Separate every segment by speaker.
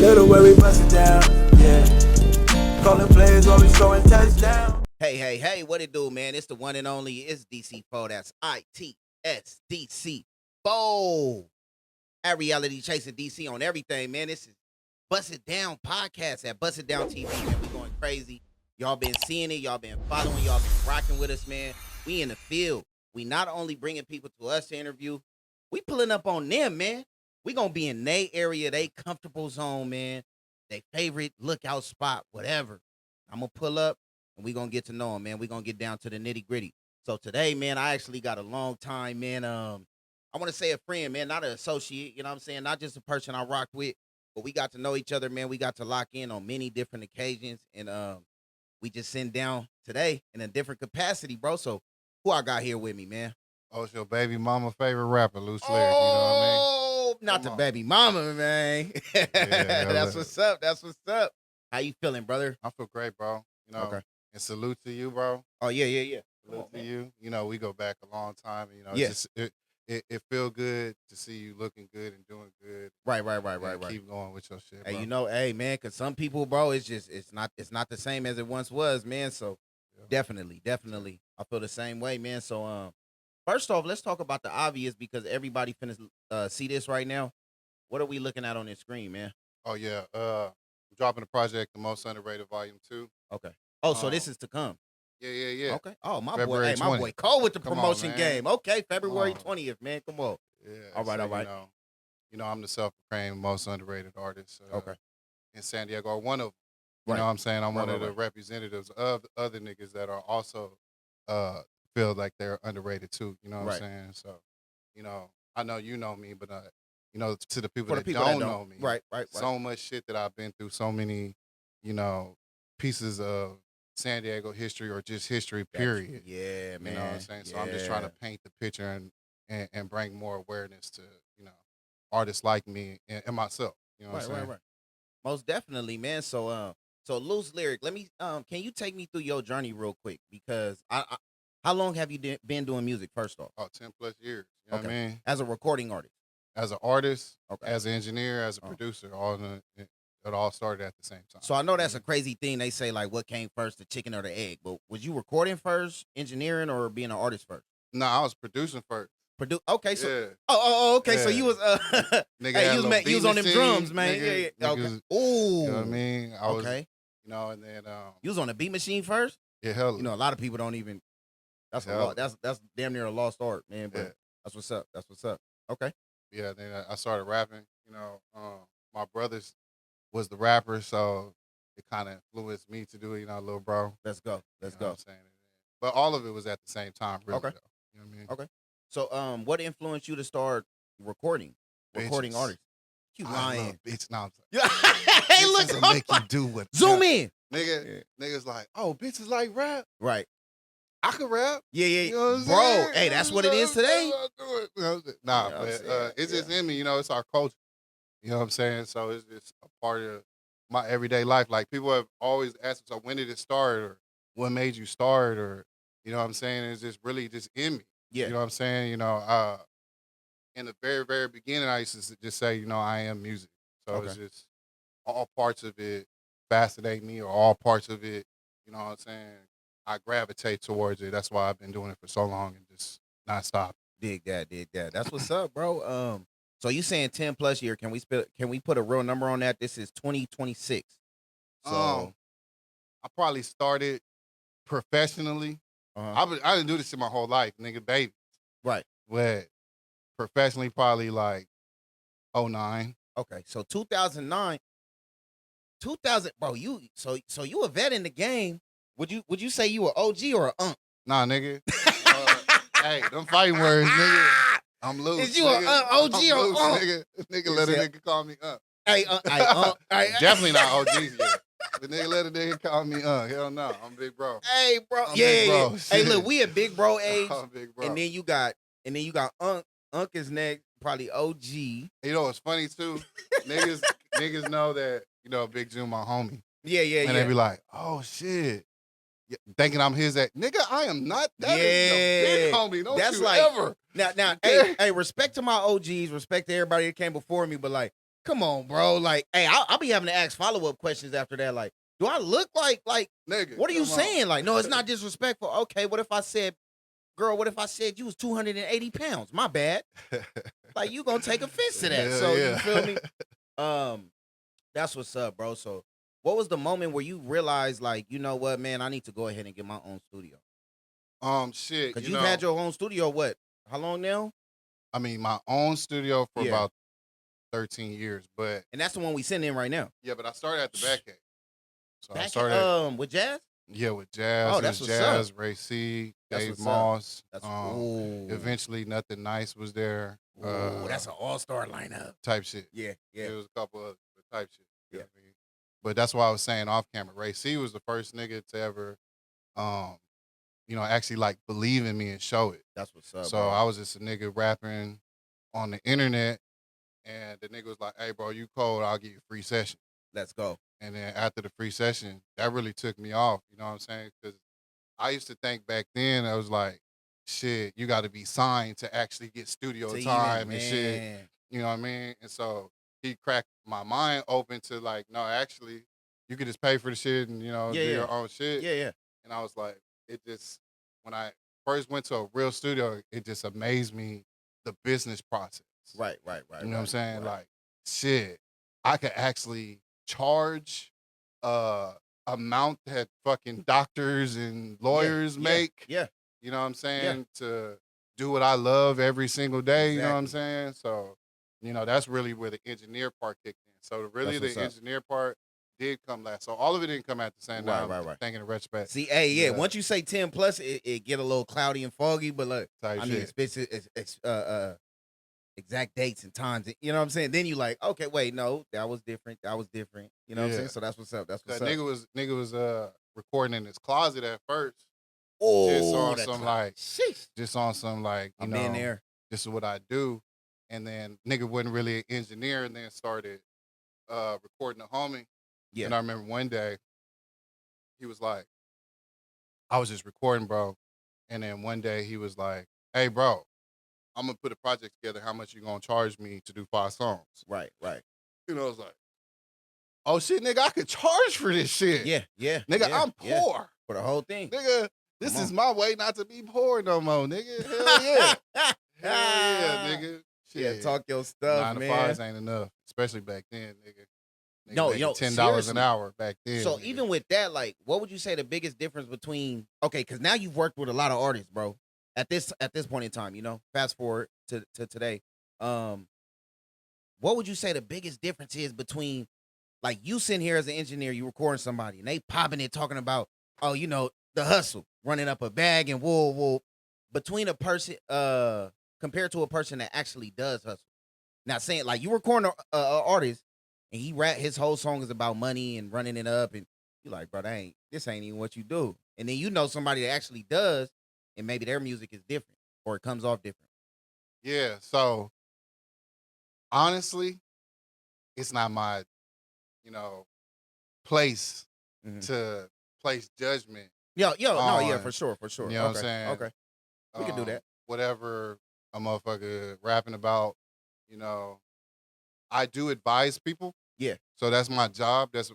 Speaker 1: Little way we bust it down, yeah. Calling plays while we scoring touchdowns.
Speaker 2: Hey, what it do, man? It's the one and only, it's DC4. That's ITSDC4. At Reality Chasing DC on everything, man. This is Bust It Down podcast at Bust It Down TV, man. We going crazy. Y'all been seeing it. Y'all been following. Y'all been rocking with us, man. We in the field. We not only bringing people to us to interview, we pulling up on them, man. We going to be in their area, they comfortable zone, man. Their favorite lookout spot, whatever. I'm going to pull up, and we going to get to know them, man. We going to get down to the nitty-gritty. So today, man, I actually got a long time, man. I want to say a friend, man, not an associate, you know what I'm saying? Not just a person I rocked with, but we got to know each other, man. We got to lock in on many different occasions, and we just sitting down today in a different capacity, bro. So who I got here with me, man?
Speaker 3: Oh, it's your baby mama favorite rapper, LooseLyric, you know what I mean?
Speaker 2: Not the baby mama, man. That's what's up. That's what's up. How you feeling, brother?
Speaker 3: I feel great, bro. You know,
Speaker 2: Okay.
Speaker 3: and salute to you, bro.
Speaker 2: Oh, yeah.
Speaker 3: Salute to you. You know, we go back a long time. And, you know,
Speaker 2: Yeah.
Speaker 3: it feel good to see you looking good and doing good.
Speaker 2: Right.
Speaker 3: Keep going with your shit,
Speaker 2: Hey,
Speaker 3: bro.
Speaker 2: you know, hey, man, because some people, bro, it's not the same as it once was, man. So
Speaker 3: Yeah.
Speaker 2: definitely, I feel the same way, man. So first off, let's talk about the obvious because everybody finna see this right now. What are we looking at on this screen, man?
Speaker 3: Oh, yeah. I'm dropping the project, The Most Underrated Volume 2.
Speaker 2: Okay. Oh, so this is to come.
Speaker 3: Yeah.
Speaker 2: Okay. Oh, my
Speaker 3: February
Speaker 2: boy. Hey, my
Speaker 3: 20th.
Speaker 2: boy Cole with the
Speaker 3: Come on,
Speaker 2: promotion
Speaker 3: man.
Speaker 2: game. Okay, February
Speaker 3: Come on.
Speaker 2: 20th, man. Come on.
Speaker 3: Yeah.
Speaker 2: All right.
Speaker 3: You know, I'm the self-proclaimed most underrated artist
Speaker 2: Okay.
Speaker 3: in San Diego, or one of them. You
Speaker 2: Right.
Speaker 3: know what I'm saying? I'm
Speaker 2: Right,
Speaker 3: one of
Speaker 2: right,
Speaker 3: the representatives of other niggas that are also feel like they're underrated too. You know what
Speaker 2: Right.
Speaker 3: I'm saying? So, you know, I know you know me, but you know, to the people
Speaker 2: For the
Speaker 3: that
Speaker 2: people
Speaker 3: don't
Speaker 2: that
Speaker 3: know me,
Speaker 2: Right.
Speaker 3: so much shit that I've been through, so many, you know, pieces of San Diego history or just history, period.
Speaker 2: Yeah, man.
Speaker 3: You know what I'm saying? So I'm just trying to
Speaker 2: Yeah.
Speaker 3: paint the picture and bring more awareness to, you know, artists like me and myself. You know what I'm saying?
Speaker 2: Right. Most definitely, man. So LooseLyric, let me can you take me through your journey real quick? Because I how long have you been doing music first off?
Speaker 3: Oh, 10 plus years. You know what I mean?
Speaker 2: As a recording artist.
Speaker 3: As an artist,
Speaker 2: Okay.
Speaker 3: as an engineer, as a producer, it all started at the same time.
Speaker 2: So I know that's a crazy thing. They say like what came first, the chicken or the egg? But was you recording first, engineering, or being an artist first?
Speaker 3: No, I was producing first.
Speaker 2: Okay, so
Speaker 3: Yeah.
Speaker 2: okay, so
Speaker 3: Yeah.
Speaker 2: you was
Speaker 3: Nigga
Speaker 2: hey,
Speaker 3: had
Speaker 2: you was
Speaker 3: a little
Speaker 2: you was
Speaker 3: beat
Speaker 2: on them
Speaker 3: machine,
Speaker 2: drums, man.
Speaker 3: nigga,
Speaker 2: Yeah. Okay.
Speaker 3: niggas,
Speaker 2: Ooh.
Speaker 3: You know what I mean? I was,
Speaker 2: Okay.
Speaker 3: you know, and then
Speaker 2: You was on the beat machine first?
Speaker 3: yeah, hell,
Speaker 2: You know, a lot of people don't even that's a
Speaker 3: Hell.
Speaker 2: lot. That's damn near a lost art, man. But
Speaker 3: Yeah.
Speaker 2: that's what's up. That's what's up. Okay.
Speaker 3: yeah. Then I started rapping. You know, my brothers was the rapper, so it kind of influenced me to do it. You know, little bro.
Speaker 2: Let's go.
Speaker 3: You know what I'm saying? But all of it was at the same time, really.
Speaker 2: Okay.
Speaker 3: Though. You know what I mean?
Speaker 2: Okay. So what influenced you to start recording
Speaker 3: Bitches.
Speaker 2: artists? You
Speaker 3: I
Speaker 2: lying.
Speaker 3: love bitch. No,
Speaker 2: Hey, look.
Speaker 3: bitches will make you do what.
Speaker 2: Zoom in.
Speaker 3: Niggas like, oh, bitches like rap.
Speaker 2: Right.
Speaker 3: I can rap.
Speaker 2: Yeah.
Speaker 3: You know what I'm
Speaker 2: Bro,
Speaker 3: saying?
Speaker 2: hey, that's what it is today.
Speaker 3: You know what I'm saying?
Speaker 2: Yeah,
Speaker 3: Nah,
Speaker 2: I'm
Speaker 3: but
Speaker 2: saying,
Speaker 3: it's just in me. You know, it's our culture. You know what I'm saying? So it's just a part of my everyday life. Like people have always asked me, so when did it start, or what made you start, or you know what I'm saying? It's just really just in me.
Speaker 2: Yeah.
Speaker 3: You know what I'm saying? You know, in the very, very beginning, I used to just say, you know, I am music. So it's just all parts of it fascinate me, or all parts of it, you know what I'm saying? I gravitate towards it. That's why I've been doing it for so long and just not stop.
Speaker 2: Dig that. That's what's up, bro. So you saying 10 plus year? Can we put a real number on that? This is 2026. So
Speaker 3: I probably started professionally. I didn't do this shit my whole life, nigga, baby.
Speaker 2: Right.
Speaker 3: But professionally, probably like 09.
Speaker 2: Okay. So 2009, 2000, bro. You a vet in the game? Would you say you an OG or a
Speaker 3: Nah, nigga. Hey, them fighting words, nigga. I'm loose.
Speaker 2: Is you
Speaker 3: nigga.
Speaker 2: a OG
Speaker 3: I'm
Speaker 2: or
Speaker 3: loose, nigga? Nigga let a nigga call me
Speaker 2: Hey,
Speaker 3: Definitely not OGs yet. The nigga let a nigga call me Hell no, I'm big bro.
Speaker 2: Hey, bro.
Speaker 3: I'm
Speaker 2: Yeah.
Speaker 3: big bro.
Speaker 2: Hey,
Speaker 3: Shit.
Speaker 2: look, we at big bro age,
Speaker 3: I'm big bro.
Speaker 2: and then you got Unc is next, probably OG.
Speaker 3: You know what's funny too? niggas know that, you know, Big June my homie.
Speaker 2: Yeah.
Speaker 3: And they be like, oh shit. Yeah, thinking I'm his nigga, I am not. That is the big homie. Don't
Speaker 2: that's
Speaker 3: you
Speaker 2: like,
Speaker 3: ever.
Speaker 2: Now,
Speaker 3: Yeah.
Speaker 2: hey, respect to my OGs, respect to everybody that came before me, but like, Come on, bro. Like, hey, I'll be having to ask follow-up questions after that. Like, do I look like
Speaker 3: Nigga,
Speaker 2: what are you
Speaker 3: come on.
Speaker 2: saying? Like, no, it's not disrespectful. Okay, what if I said, girl, what if I said you was 280 pounds? My bad. Like, you gonna take offense to that.
Speaker 3: Hell
Speaker 2: So
Speaker 3: yeah.
Speaker 2: you feel me? That's what's up, bro. So what was the moment where you realized, like, you know what, man, I need to go ahead and get my own studio?
Speaker 3: Shit.
Speaker 2: Because
Speaker 3: you
Speaker 2: you've
Speaker 3: know,
Speaker 2: had your own studio, what? How long now?
Speaker 3: I mean, my own studio for
Speaker 2: Yeah.
Speaker 3: about 13 years, but
Speaker 2: And that's the one we sitting in right now.
Speaker 3: yeah, but I started at the back end. So I
Speaker 2: Back
Speaker 3: started
Speaker 2: with Jazz?
Speaker 3: with Jazz.
Speaker 2: Oh,
Speaker 3: It
Speaker 2: that's
Speaker 3: was
Speaker 2: what's
Speaker 3: Jazz,
Speaker 2: up.
Speaker 3: Ray C,
Speaker 2: That's
Speaker 3: Dave
Speaker 2: what's up.
Speaker 3: Moss.
Speaker 2: That's ooh.
Speaker 3: Eventually Nothing Nice was there.
Speaker 2: Ooh, that's an all-star lineup.
Speaker 3: Type shit.
Speaker 2: Yeah, yeah.
Speaker 3: There was a couple of type shit. You
Speaker 2: Yeah.
Speaker 3: know what I mean? But that's why I was saying off camera. Ray C was the first nigga to ever actually like believe in me and show it.
Speaker 2: That's what's up.
Speaker 3: So
Speaker 2: bro.
Speaker 3: I was just a nigga rapping on the internet, and the nigga was like, "Hey, bro, you cold? I'll give you a free session."
Speaker 2: Let's go.
Speaker 3: And then after the free session, that really took me off. You know what I'm saying? Because I used to think back then, I was like, "Shit, you got to be signed to actually get studio
Speaker 2: To
Speaker 3: time
Speaker 2: even,
Speaker 3: and shit."
Speaker 2: man.
Speaker 3: You know what I mean? And so he cracked my mind open to like, no, actually, you could just pay for the shit and
Speaker 2: Yeah,
Speaker 3: do
Speaker 2: yeah.
Speaker 3: your own shit.
Speaker 2: Yeah, yeah.
Speaker 3: And I was like, it just when I first went to a real studio, it just amazed me the business process.
Speaker 2: Right.
Speaker 3: You know what I'm saying?
Speaker 2: Right.
Speaker 3: Like, shit, I could actually charge amount that fucking doctors and lawyers make.
Speaker 2: Yeah.
Speaker 3: You know what I'm saying? To do what I love every single day. You know what I'm
Speaker 2: Exactly.
Speaker 3: saying? So, that's really where the engineer part kicked in. So really
Speaker 2: That's
Speaker 3: the
Speaker 2: what's up.
Speaker 3: engineer part did come last. So all of it didn't come at the same time.
Speaker 2: Right.
Speaker 3: Thinking in retrospect.
Speaker 2: See, hey, yeah.
Speaker 3: Yeah.
Speaker 2: Once you say 10 plus, it get a little cloudy and foggy, but look,
Speaker 3: Type
Speaker 2: I mean,
Speaker 3: shit.
Speaker 2: it's exact dates and times. You know what I'm saying? Then you like, okay, wait, no, that was different. You know what I'm saying? So that's what's up. That's what's
Speaker 3: That
Speaker 2: up.
Speaker 3: nigga was recording in his closet at first.
Speaker 2: Oh,
Speaker 3: Just on
Speaker 2: that
Speaker 3: some
Speaker 2: cloud.
Speaker 3: like
Speaker 2: Sheesh.
Speaker 3: just on some like,
Speaker 2: I've been there.
Speaker 3: this is what I do. And then nigga wasn't really an engineer and then started recording a homie.
Speaker 2: Yeah.
Speaker 3: And I remember one day he was like, I was just recording, bro. And then one day he was like, hey, bro, I'm gonna put a project together. How much you gonna charge me to do 5 songs?
Speaker 2: Right.
Speaker 3: I was like, oh shit, nigga, I could charge for this shit.
Speaker 2: Yeah.
Speaker 3: Nigga,
Speaker 2: yeah,
Speaker 3: I'm poor.
Speaker 2: For the whole thing.
Speaker 3: Nigga, this is my way not to be poor no more, nigga. Hell yeah. Hell yeah, nigga. Shit.
Speaker 2: Yeah, talk your stuff,
Speaker 3: 9 to
Speaker 2: man.
Speaker 3: 5s ain't enough, especially back then, nigga.
Speaker 2: No,
Speaker 3: making
Speaker 2: yo,
Speaker 3: $10
Speaker 2: seriously.
Speaker 3: an hour back then.
Speaker 2: So
Speaker 3: nigga.
Speaker 2: even with that, like, what would you say the biggest difference between because now you've worked with a lot of artists, bro. At this point in time, fast forward to today. What would you say the biggest difference is between like you sitting here as an engineer, you recording somebody, and they popping it talking about, the hustle, running up a bag and wool between a person compared to a person that actually does hustle. Not saying like you recording a artist and he rap his whole song is about money and running it up, and you're like, bro, this ain't even what you do. And then somebody that actually does, and maybe their music is different or it comes off different.
Speaker 3: Yeah, so honestly, it's not my, place to place judgment.
Speaker 2: No, yeah,
Speaker 3: on,
Speaker 2: for sure.
Speaker 3: You know what I'm saying?
Speaker 2: Okay. We can do that.
Speaker 3: Whatever a motherfucker rapping about, I do advise people.
Speaker 2: Yeah.
Speaker 3: So that's my job. That's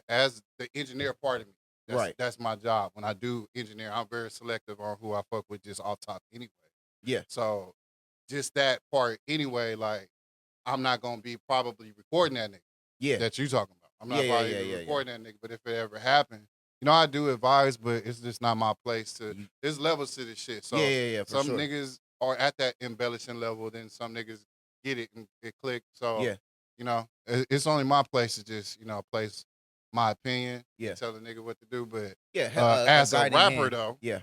Speaker 3: as the engineer part of me.
Speaker 2: Right.
Speaker 3: That's my job. When I do engineer, I'm very selective on who I fuck with just off top anyway.
Speaker 2: Yeah.
Speaker 3: So just that part anyway, like I'm not gonna be probably recording that nigga.
Speaker 2: Yeah.
Speaker 3: That you talking about. I'm not probably
Speaker 2: yeah.
Speaker 3: recording that nigga. But if it ever happened, I do advise, but it's just not my place to. There's levels to this shit. So
Speaker 2: yeah. For
Speaker 3: some
Speaker 2: sure.
Speaker 3: niggas are at that embellishing level, then some niggas get it and it click. So it's only my place to just place my opinion.
Speaker 2: Yeah.
Speaker 3: Tell the nigga what to do. But
Speaker 2: as
Speaker 3: a
Speaker 2: guiding
Speaker 3: rapper
Speaker 2: hand.
Speaker 3: though,
Speaker 2: Yeah.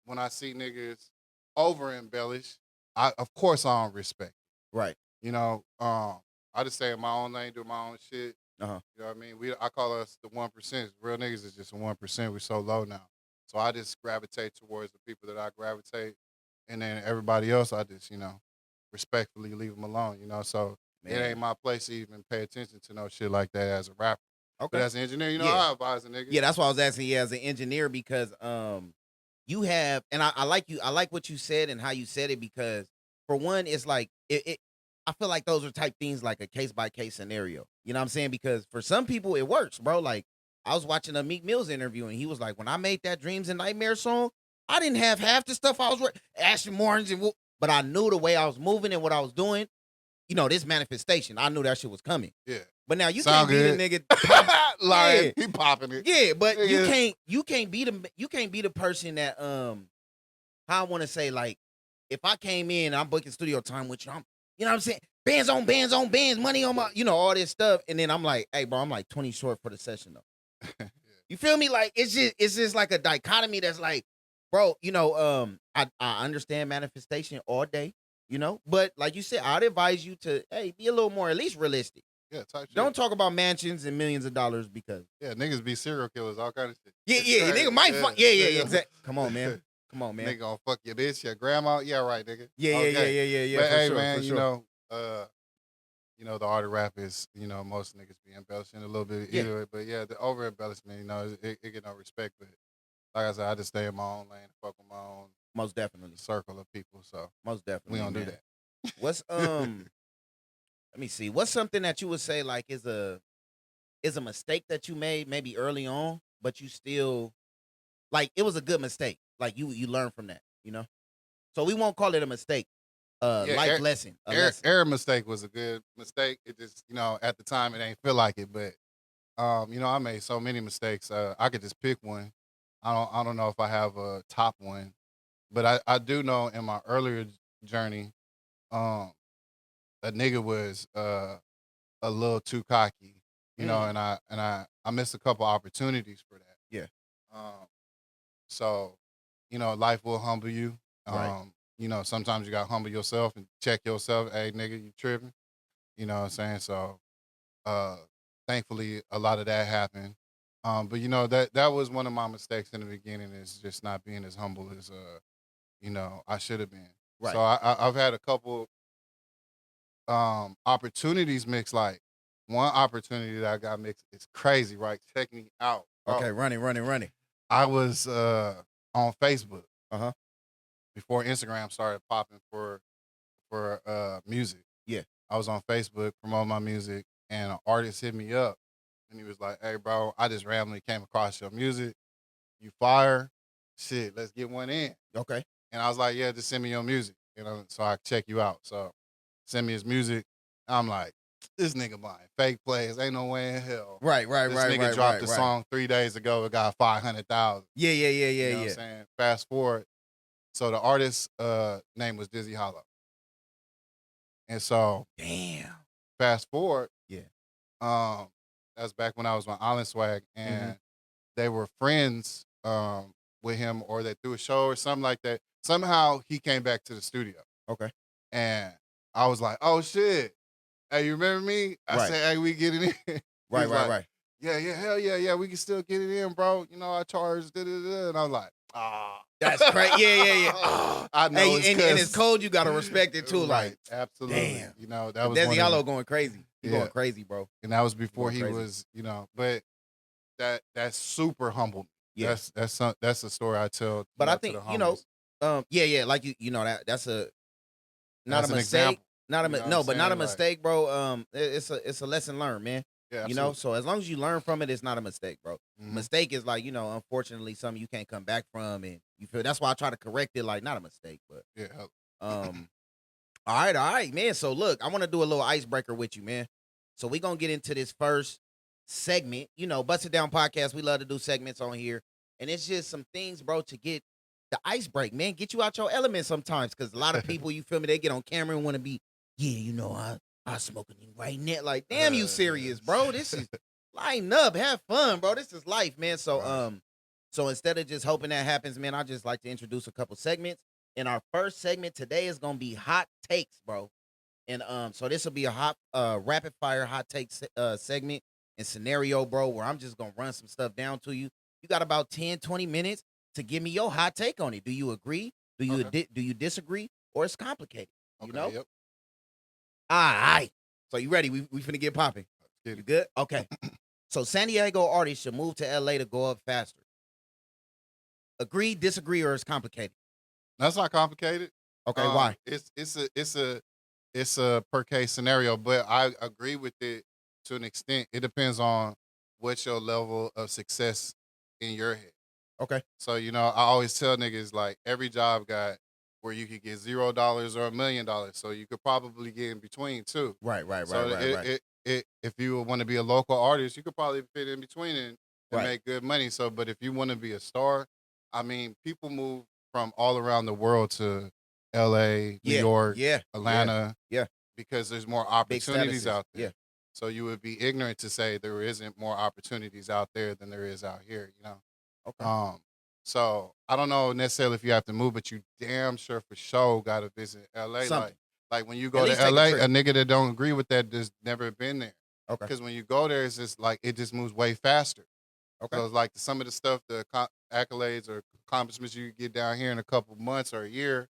Speaker 3: when I see niggas over embellish, of course I don't respect.
Speaker 2: Right.
Speaker 3: I just stay in my own lane, do my own shit.
Speaker 2: Uh-huh.
Speaker 3: You know what I mean? I call us the 1%. Real niggas is just a 1%. We're so low now. So I just gravitate towards the people that I gravitate. And then everybody else, I just, respectfully leave them alone, So it ain't my place to even pay attention to no shit like that as a rapper.
Speaker 2: Okay.
Speaker 3: But as an engineer, I advise a nigga.
Speaker 2: Yeah, that's why I was asking you as an engineer because you have, and I like what you said and how you said it because for one, it's like I feel like those are type things like a case by case scenario. You know what I'm saying? Because for some people it works, bro. Like I was watching a Meek Mill's interview and he was like, when I made that Dreams and Nightmares song, I didn't have half the stuff I was Ashton Mornings and but I knew the way I was moving and what I was doing. You know, this manifestation, I knew that shit was coming.
Speaker 3: Yeah.
Speaker 2: But now you
Speaker 3: Sound
Speaker 2: can't be
Speaker 3: good.
Speaker 2: the nigga
Speaker 3: Like he popping it.
Speaker 2: Yeah, but
Speaker 3: Yeah.
Speaker 2: you can't be the person that how I want to say, like, if I came in and I'm booking studio time with you, you know what I'm saying? Bands on bands on bands, money on my, all this stuff. And then I'm like, hey, bro, I'm like 20 short for the session though.
Speaker 3: Yeah.
Speaker 2: You feel me? Like it's just like a dichotomy that's like, bro, I understand manifestation all day, but like you said, I'd advise you to, hey, be a little more at least realistic.
Speaker 3: Yeah, type shit.
Speaker 2: Don't talk about mansions and millions of dollars because
Speaker 3: niggas be serial killers, all kind of shit.
Speaker 2: Yeah, nigga might fuck. Yeah, exactly. Come on, man.
Speaker 3: Nigga gonna fuck your bitch, your grandma. Yeah, right, nigga.
Speaker 2: Yeah.
Speaker 3: But
Speaker 2: for
Speaker 3: hey,
Speaker 2: sure,
Speaker 3: man,
Speaker 2: for sure.
Speaker 3: The art of rap is, most niggas be embellishing a little bit either way. But yeah, the over embellishment, it get no respect. But like I said, I just stay in my own lane, fuck with my own
Speaker 2: Most definitely
Speaker 3: circle of people. So
Speaker 2: most definitely
Speaker 3: we don't do
Speaker 2: man.
Speaker 3: that.
Speaker 2: What's let me see. What's something that you would say like is a mistake that you made maybe early on, but you still like it was a good mistake. Like you learn from that, So we won't call it a mistake. Life lesson.
Speaker 3: Error mistake was a good mistake. It just, at the time it ain't feel like it, but I made so many mistakes. I could just pick one. I don't know if I have a top one, but I do know in my earlier journey, a nigga was a little too cocky, and I missed a couple opportunities for that.
Speaker 2: Yeah.
Speaker 3: So, life will humble you.
Speaker 2: Right.
Speaker 3: Sometimes you gotta humble yourself and check yourself. Hey, nigga, you tripping? You know what I'm saying? So, thankfully, a lot of that happened. But that was one of my mistakes in the beginning is just not being as humble as I should have been.
Speaker 2: Right.
Speaker 3: So I've had a couple opportunities mixed. Like one opportunity that I got mixed is crazy, right? Check me out. Bro.
Speaker 2: Okay, running.
Speaker 3: I was on Facebook.
Speaker 2: Uh-huh.
Speaker 3: Before Instagram started popping for music.
Speaker 2: Yeah.
Speaker 3: I was on Facebook promoting my music and an artist hit me up and he was like, hey bro, I just randomly came across your music. You fire. Shit, let's get one in.
Speaker 2: Okay.
Speaker 3: And I was like, yeah, just send me your music, so I can check you out. So send me his music. I'm like, this nigga buying fake plays. Ain't no way in hell.
Speaker 2: Right.
Speaker 3: This nigga dropped a song 3 days ago. It got 500,000.
Speaker 2: Yeah.
Speaker 3: You know what I'm saying? Fast forward. So the artist's name was Dizzy Hollow. And so
Speaker 2: damn.
Speaker 3: Fast forward.
Speaker 2: Yeah.
Speaker 3: That's back when I was on Island Swag and they were friends with him or they threw a show or something like that. Somehow he came back to the studio.
Speaker 2: Okay.
Speaker 3: And I was like, oh shit. Hey, you remember me? I said, hey, we get it in.
Speaker 2: Right.
Speaker 3: Yeah, hell yeah, we can still get it in, bro. I charged, and I was like,
Speaker 2: that's crazy. Yeah.
Speaker 3: I know.
Speaker 2: Hey, and it's cold. You gotta respect it too.
Speaker 3: Right,
Speaker 2: like,
Speaker 3: absolutely.
Speaker 2: Damn.
Speaker 3: That was
Speaker 2: Desi Hollow going crazy. He going crazy, bro.
Speaker 3: And that was before he was, But that's super humble.
Speaker 2: Yeah,
Speaker 3: that's a story I tell.
Speaker 2: But I think
Speaker 3: yeah,
Speaker 2: like that's a not
Speaker 3: that's
Speaker 2: a mistake.
Speaker 3: Example.
Speaker 2: Not a but not a
Speaker 3: Like,
Speaker 2: mistake, bro. It's a lesson learned, man.
Speaker 3: Yeah,
Speaker 2: So as long as you learn from it, it's not a mistake, bro.
Speaker 3: Mhm.
Speaker 2: Mistake is like, unfortunately something you can't come back from, and you feel that's why I try to correct it, like not a mistake, but
Speaker 3: yeah.
Speaker 2: all right, man. So look, I want to do a little icebreaker with you, man. So we gonna get into this first segment. Bust It Down podcast. We love to do segments on here, and it's just some things, bro, to get the ice break, man. Get you out your element sometimes, because a lot of people, you feel me, they get on camera and want to be, I smoking you right now. Like, damn, you serious, bro? This is lighten up, have fun, bro. This is life, man. So, so instead of just hoping that happens, man, I just like to introduce a couple segments. And our first segment today is gonna be hot takes, bro. And so this will be a hot, rapid fire hot take segment and scenario, bro, where I'm just gonna run some stuff down to you. You got about 10, 20 minutes to give me your hot take on it. Do you agree? Do you do you disagree? Or it's complicated?
Speaker 3: Okay, Yep.
Speaker 2: All right. So you ready? We finna get popping. You good? Okay. So San Diego artists should move to LA to go up faster. Agree, disagree, or it's complicated?
Speaker 3: That's not complicated.
Speaker 2: Okay, why?
Speaker 3: It's a it's a per case scenario, but I agree with it to an extent. It depends on what's your level of success in your head.
Speaker 2: Okay.
Speaker 3: So, you know, I always tell niggas like every job got where you could get $0 or $1 million. So you could probably get in between too.
Speaker 2: Right.
Speaker 3: So if you want to be a local artist, you could probably fit in between and
Speaker 2: Right.
Speaker 3: make good money. So, but if you want to be a star, I mean, people move from all around the world to LA, New York, Atlanta, because there's more opportunities out there.
Speaker 2: Yeah.
Speaker 3: So you would be ignorant to say there isn't more opportunities out there than there is out here, you know?
Speaker 2: Okay.
Speaker 3: So I don't know necessarily if you have to move, but you damn sure for sure got to visit LA.
Speaker 2: Something.
Speaker 3: Like when you
Speaker 2: At
Speaker 3: go
Speaker 2: least
Speaker 3: to
Speaker 2: take a
Speaker 3: LA,
Speaker 2: trip.
Speaker 3: a nigga that don't agree with that just never been there.
Speaker 2: Okay.
Speaker 3: Because when you go there, it's just like it just moves way faster.
Speaker 2: Okay.
Speaker 3: So it's like some of the stuff, the accolades or accomplishments you get down here in a couple months or a year,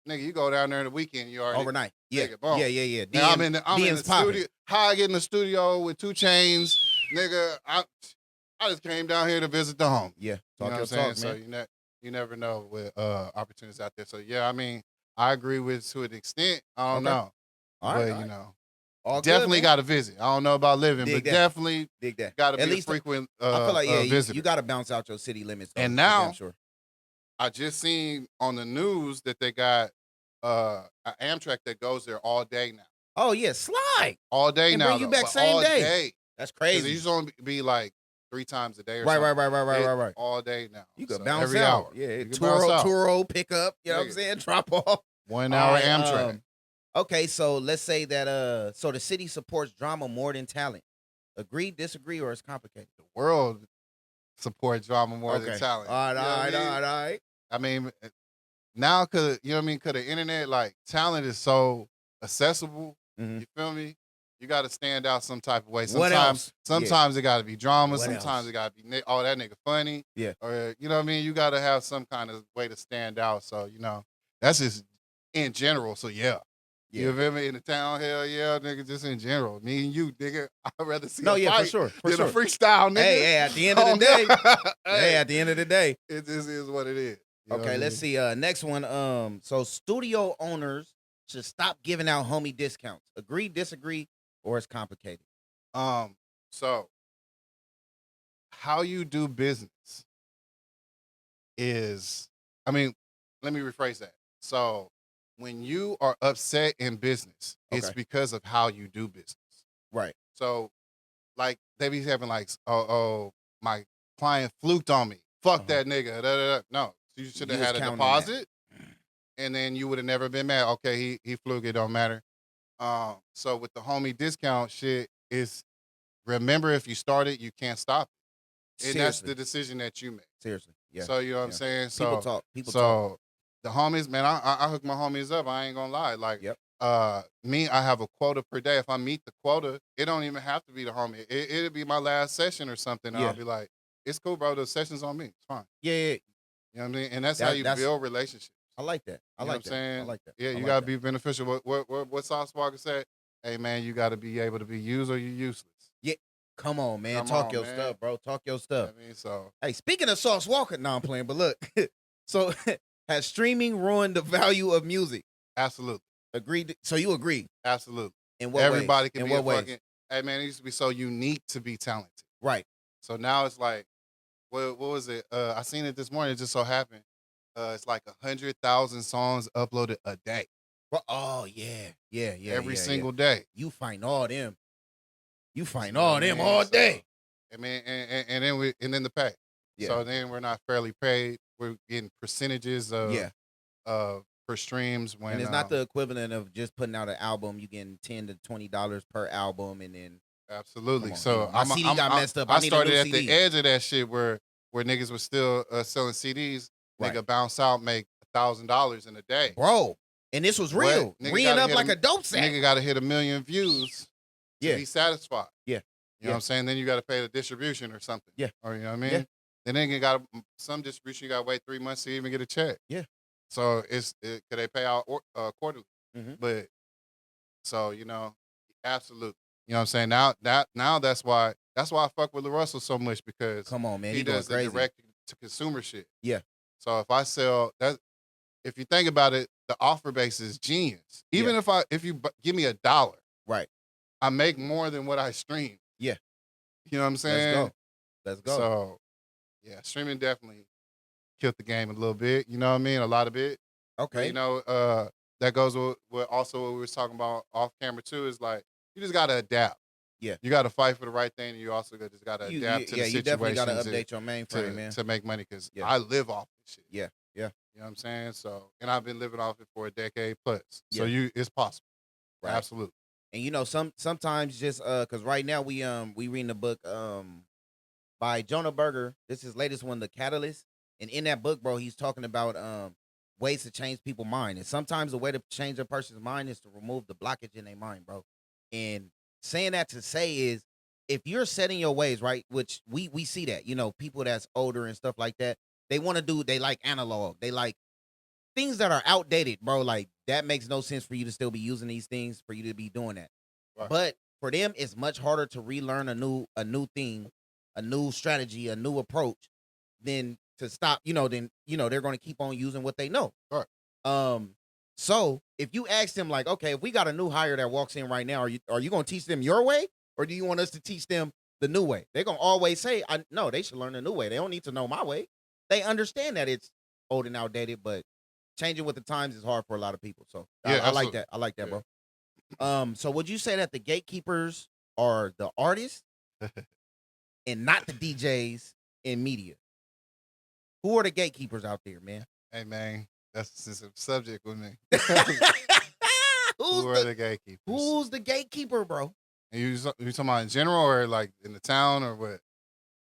Speaker 3: nigga, you go down there in the weekend, you already
Speaker 2: Overnight. Yeah.
Speaker 3: nigga, boom.
Speaker 2: Yeah.
Speaker 3: Now I'm in the studio. How I get in the studio with 2 Chainz, nigga? I just came down here to visit the home.
Speaker 2: Yeah.
Speaker 3: You know what I'm saying? So you never know with opportunities out there. So yeah, I mean, I agree with to an extent. I don't know.
Speaker 2: All right.
Speaker 3: But you know.
Speaker 2: All
Speaker 3: definitely got to visit. I don't know about living,
Speaker 2: Dig
Speaker 3: but
Speaker 2: that.
Speaker 3: definitely
Speaker 2: Dig that.
Speaker 3: got to
Speaker 2: At
Speaker 3: be a
Speaker 2: least
Speaker 3: frequent
Speaker 2: I feel like
Speaker 3: visitor.
Speaker 2: you got to bounce out your city limits. Though,
Speaker 3: And now,
Speaker 2: sure.
Speaker 3: I just seen on the news that they got an Amtrak that goes there all day now.
Speaker 2: Oh yeah, slide
Speaker 3: All day
Speaker 2: and
Speaker 3: now.
Speaker 2: bring you back
Speaker 3: but
Speaker 2: same
Speaker 3: all
Speaker 2: day. That's
Speaker 3: 'Cause
Speaker 2: crazy.
Speaker 3: it used to only be like 3 times a day or
Speaker 2: Right.
Speaker 3: something.
Speaker 2: Right.
Speaker 3: All day now.
Speaker 2: You could
Speaker 3: So
Speaker 2: bounce
Speaker 3: every
Speaker 2: out.
Speaker 3: hour.
Speaker 2: Yeah,
Speaker 3: You can bounce out.
Speaker 2: Turo, pick up. You know what I'm saying? Drop off.
Speaker 3: 1 hour
Speaker 2: All right,
Speaker 3: Amtrak.
Speaker 2: Okay, so let's say that so the city supports drama more than talent. Agree, disagree, or it's complicated?
Speaker 3: The world supports drama more than talent.
Speaker 2: All
Speaker 3: You know what I mean?
Speaker 2: right.
Speaker 3: I mean, now, cause you know what I mean, cause the internet, like talent is so accessible.
Speaker 2: Mhm.
Speaker 3: You feel me? You got to stand out some type of way.
Speaker 2: What else?
Speaker 3: Sometimes it got to be drama.
Speaker 2: What
Speaker 3: Sometimes
Speaker 2: else?
Speaker 3: it got to be oh that nigga funny.
Speaker 2: Yeah.
Speaker 3: Or you know what I mean? You got to have some kind of way to stand out. So you know, that's just in general. So yeah. You feel me? In the town, hell yeah, nigga, just in general. Me and you, nigga, I'd rather see a fight
Speaker 2: for sure.
Speaker 3: than a freestyle, nigga.
Speaker 2: Hey, at the end of the day.
Speaker 3: Hey,
Speaker 2: at the end of the day.
Speaker 3: it just is what it is. You know
Speaker 2: Okay,
Speaker 3: what I
Speaker 2: let's
Speaker 3: mean?
Speaker 2: see. Next one. So studio owners should stop giving out homie discounts. Agree, disagree, or it's complicated.
Speaker 3: So how you do business is, I mean, let me rephrase that. So when you are upset in business, it's
Speaker 2: Okay.
Speaker 3: because of how you do business.
Speaker 2: Right.
Speaker 3: So like they be having like, oh, my client fluked on me. Fuck that nigga. Da, da, da. No, you should have
Speaker 2: You was
Speaker 3: had a
Speaker 2: counting on that.
Speaker 3: deposit, and then you would have never been mad. Okay, he fluked. It don't matter. So with the homie discount shit, is remember if you start it, you can't stop it, and that's
Speaker 2: Seriously.
Speaker 3: the decision that you make.
Speaker 2: Seriously. Yeah.
Speaker 3: So you know what I'm saying. So
Speaker 2: People talk. People
Speaker 3: so
Speaker 2: talk.
Speaker 3: the homies, man, I hook my homies up. I ain't gonna lie. Like,
Speaker 2: Yep.
Speaker 3: me, I have a quota per day. If I meet the quota, it don't even have to be the homie. It'll be my last session or something. And
Speaker 2: Yeah.
Speaker 3: I'll be like, it's cool, bro. The session's on me. It's fine.
Speaker 2: Yeah.
Speaker 3: You know what I mean? And that's how you build relationships.
Speaker 2: I like that. I
Speaker 3: You know
Speaker 2: like
Speaker 3: what I'm
Speaker 2: that.
Speaker 3: saying?
Speaker 2: I like that.
Speaker 3: Yeah,
Speaker 2: I
Speaker 3: you
Speaker 2: like
Speaker 3: gotta
Speaker 2: that.
Speaker 3: be beneficial. What Sauce Walker said? Hey man, you gotta be able to be used or you useless.
Speaker 2: Come on, man.
Speaker 3: Come
Speaker 2: Talk
Speaker 3: on,
Speaker 2: your
Speaker 3: man.
Speaker 2: stuff, bro. Talk your
Speaker 3: You know
Speaker 2: stuff.
Speaker 3: what I mean, so
Speaker 2: Hey, speaking of Sauce Walker, no, I'm playing, but look. So has streaming ruined the value of music?
Speaker 3: absolutely,
Speaker 2: Agreed. So you agree?
Speaker 3: absolutely.
Speaker 2: In what
Speaker 3: Everybody
Speaker 2: ways?
Speaker 3: can
Speaker 2: In
Speaker 3: be a
Speaker 2: what ways?
Speaker 3: fucking. Hey man, it used to be so unique to be talented.
Speaker 2: Right.
Speaker 3: So now it's like, what was it? I seen it this morning. It just so happened. It's like 100,000 songs uploaded a day,
Speaker 2: Well, oh yeah.
Speaker 3: every single day.
Speaker 2: You find all them. You find
Speaker 3: You know
Speaker 2: all
Speaker 3: what I
Speaker 2: them
Speaker 3: mean?
Speaker 2: all
Speaker 3: So,
Speaker 2: day.
Speaker 3: I mean, and then the pay.
Speaker 2: Yeah.
Speaker 3: So then we're not fairly paid. We're getting percentages of per streams when
Speaker 2: And it's not the equivalent of just putting out an album. You getting $10 to $20 per album, and then
Speaker 3: absolutely.
Speaker 2: Come on,
Speaker 3: So
Speaker 2: you know, my CD got messed up. I need a
Speaker 3: started
Speaker 2: new
Speaker 3: at
Speaker 2: CD.
Speaker 3: the edge of that shit where niggas was still selling CDs.
Speaker 2: Right.
Speaker 3: Nigga bounce out, make $1,000 in a day.
Speaker 2: bro. And this was
Speaker 3: What?
Speaker 2: real.
Speaker 3: Nigga
Speaker 2: Reeing
Speaker 3: gotta
Speaker 2: up
Speaker 3: hit
Speaker 2: like a dope sack.
Speaker 3: Nigga got to hit 1 million views to
Speaker 2: Yeah.
Speaker 3: be satisfied.
Speaker 2: Yeah.
Speaker 3: You know what I'm saying? Then you got to pay the distribution or something.
Speaker 2: Yeah.
Speaker 3: Or you know what I mean?
Speaker 2: Yeah.
Speaker 3: Then nigga got some distribution. You got to wait 3 months to even get a check.
Speaker 2: Yeah.
Speaker 3: So could they pay out quarterly?
Speaker 2: Mhm.
Speaker 3: But so you know, absolutely. You know what I'm saying? Now that's why I fuck with LaRussell so much because
Speaker 2: Come on, man.
Speaker 3: he
Speaker 2: going
Speaker 3: does the
Speaker 2: crazy.
Speaker 3: direct to consumer shit.
Speaker 2: Yeah.
Speaker 3: So if I sell that, if you think about it, the offer base is genius. Even if you give me $1,
Speaker 2: right,
Speaker 3: I make more than what I stream.
Speaker 2: yeah.
Speaker 3: You know what I'm saying?
Speaker 2: Let's go.
Speaker 3: So yeah, streaming definitely killed the game a little bit. You know what I mean? A lot of it.
Speaker 2: Okay.
Speaker 3: But, you know, that goes with also what we was talking about off camera too. Is like you just gotta adapt.
Speaker 2: Yeah.
Speaker 3: You gotta fight for the right thing, and you also just gotta adapt to the situation.
Speaker 2: You definitely gotta update your mainframe, man,
Speaker 3: to make money because
Speaker 2: Yeah.
Speaker 3: I live off this shit.
Speaker 2: Yeah, yeah.
Speaker 3: You know what I'm saying? So, and I've been living off it for a decade plus. So
Speaker 2: Yeah.
Speaker 3: it's possible.
Speaker 2: Right.
Speaker 3: Absolutely.
Speaker 2: And you know, sometimes just because right now we reading the book by Jonah Berger. This is his latest one, The Catalyst. And in that book, bro, he's talking about ways to change people's mind. And sometimes the way to change a person's mind is to remove the blockage in their mind, bro. And saying that to say is, if you're setting your ways, right, which we see that, you know, people that's older and stuff like that, they like analog. They like things that are outdated, bro. Like, that makes no sense for you to still be using these things, for you to be doing that.
Speaker 3: Right.
Speaker 2: But for them, it's much harder to relearn a new thing, a new strategy, a new approach than to stop, then, they're going to keep on using what they know.
Speaker 3: Right.
Speaker 2: So if you ask them, like, okay, if we got a new hire that walks in right now, are you going to teach them your way, or do you want us to teach them the new way? They're going to always say, no, they should learn the new way. They don't need to know my way. They understand that it's old and outdated, but changing with the times is hard for a lot of people. So
Speaker 3: Yeah,
Speaker 2: I like that. I like that, bro. So would you say that the gatekeepers are the artists and not the DJs in media? Who are the gatekeepers out there, man?
Speaker 3: Hey, man, that's a sensitive subject with me.
Speaker 2: Who
Speaker 3: are the gatekeepers?
Speaker 2: Who's the gatekeeper, bro?
Speaker 3: And you talking about in general, or like in the town, or what?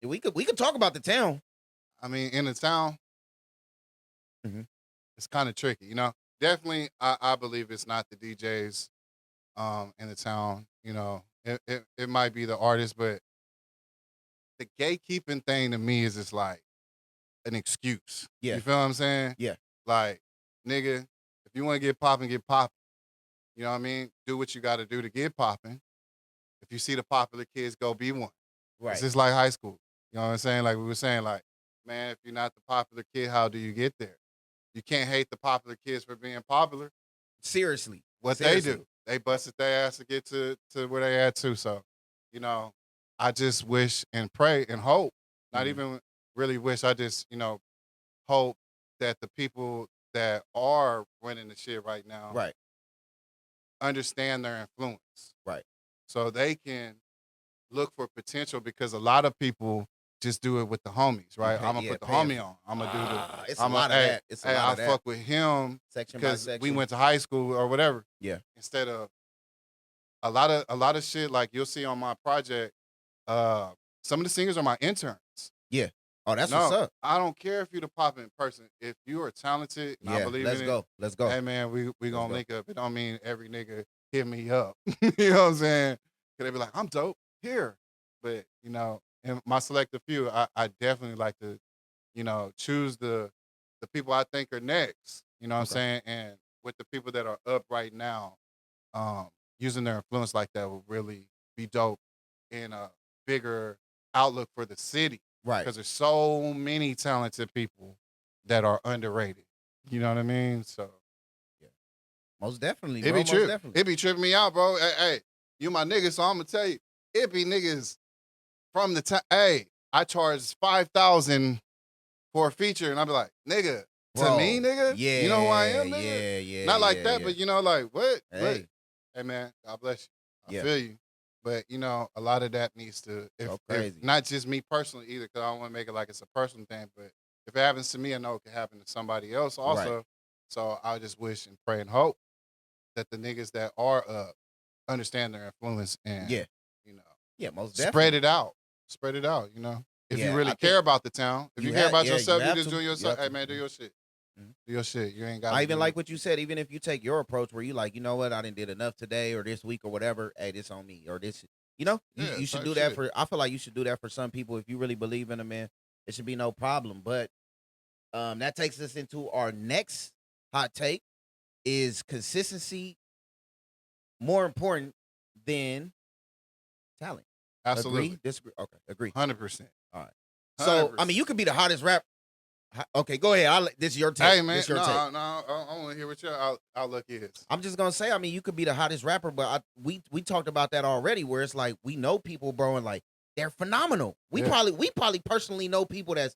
Speaker 2: We could talk about the town.
Speaker 3: I mean, in the town, it's kind of tricky, you know. Definitely, I believe it's not the DJs in the town. You know, it might be the artists, but the gatekeeping thing to me is just like an excuse.
Speaker 2: Yeah.
Speaker 3: You feel what I'm saying?
Speaker 2: Yeah.
Speaker 3: Like, nigga, if you want to get popping, get popping. You know what I mean? Do what you got to do to get popping. If you see the popular kids, go be one.
Speaker 2: Right.
Speaker 3: It's just like high school. You know what I'm saying? Like we were saying, like, man, if you're not the popular kid, how do you get there? You can't hate the popular kids for being popular.
Speaker 2: Seriously.
Speaker 3: They do. They busted their ass to get to where they at too. So, you know, I just wish and pray and hope, not even really wish, I just, hope that the people that are running the shit right now
Speaker 2: Right.
Speaker 3: understand their influence.
Speaker 2: Right.
Speaker 3: So they can look for potential, because a lot of people just do it with the homies, right? I'm gonna put the homie on. I'm gonna do the.
Speaker 2: It's a lot of that. It's a lot of that.
Speaker 3: I fuck with him because we went to high school or whatever.
Speaker 2: Yeah.
Speaker 3: Instead of a lot of shit, like you'll see on my project, some of the singers are my interns.
Speaker 2: Yeah. Oh, that's what's up.
Speaker 3: I don't care if you're the popping person. If you are talented, and I believe in it.
Speaker 2: Let's go.
Speaker 3: Hey man, we gonna link up. It don't mean every nigga hit me up. You know what I'm saying? Cause they be like, I'm dope here, but in my selective few, I definitely like to, choose the people I think are next. You know what I'm saying? And with the people that are up right now, using their influence like that will really be dope in a bigger outlook for the city.
Speaker 2: Right.
Speaker 3: Because there's so many talented people that are underrated. You know what I mean? So,
Speaker 2: yeah. Most definitely,
Speaker 3: bro. It be tripping me out, bro. Hey, you my nigga, so I'm going to tell you, it be niggas from the time. Hey, I charge $5,000 for a feature, and I be like, nigga, to me, nigga?
Speaker 2: Yeah.
Speaker 3: You know who I am, nigga?
Speaker 2: Yeah.
Speaker 3: Not like that, but like, what?
Speaker 2: Hey.
Speaker 3: Hey, man, God bless you. I
Speaker 2: Yeah.
Speaker 3: feel you. But, a lot of that needs to,
Speaker 2: Go
Speaker 3: if
Speaker 2: crazy.
Speaker 3: not just me personally either, because I don't want to make it like it's a personal thing, but if it happens to me, I know it could happen to somebody else also.
Speaker 2: Right.
Speaker 3: So I just wish and pray and hope that the niggas that are up understand their influence and,
Speaker 2: Yeah, most definitely.
Speaker 3: Spread it out, If
Speaker 2: Yeah,
Speaker 3: you really care about the town, if you care about yourself, you just doing yourself. Hey, man, do your shit. Do your shit. You ain't got.
Speaker 2: I even like what you said. Even if you take your approach where you like, you know what, I didn't did enough today or this week or whatever. Hey, this on me or this. You should do that for. I feel like you should do that for some people if you really believe in them, man. It should be no problem. But that takes us into our next hot take: is consistency more important than talent?
Speaker 3: Absolutely.
Speaker 2: Agree? Disagree? Okay, agree.
Speaker 3: 100%.
Speaker 2: All right. So
Speaker 3: 100%.
Speaker 2: I mean, you could be the hottest rap Okay, go ahead. This is your take.
Speaker 3: Hey man,
Speaker 2: This your
Speaker 3: no,
Speaker 2: take.
Speaker 3: I want to hear what your outlook is.
Speaker 2: I'm just gonna say, I mean, you could be the hottest rapper, but we talked about that already. Where it's like we know people, bro, and like they're phenomenal. We probably personally know people that's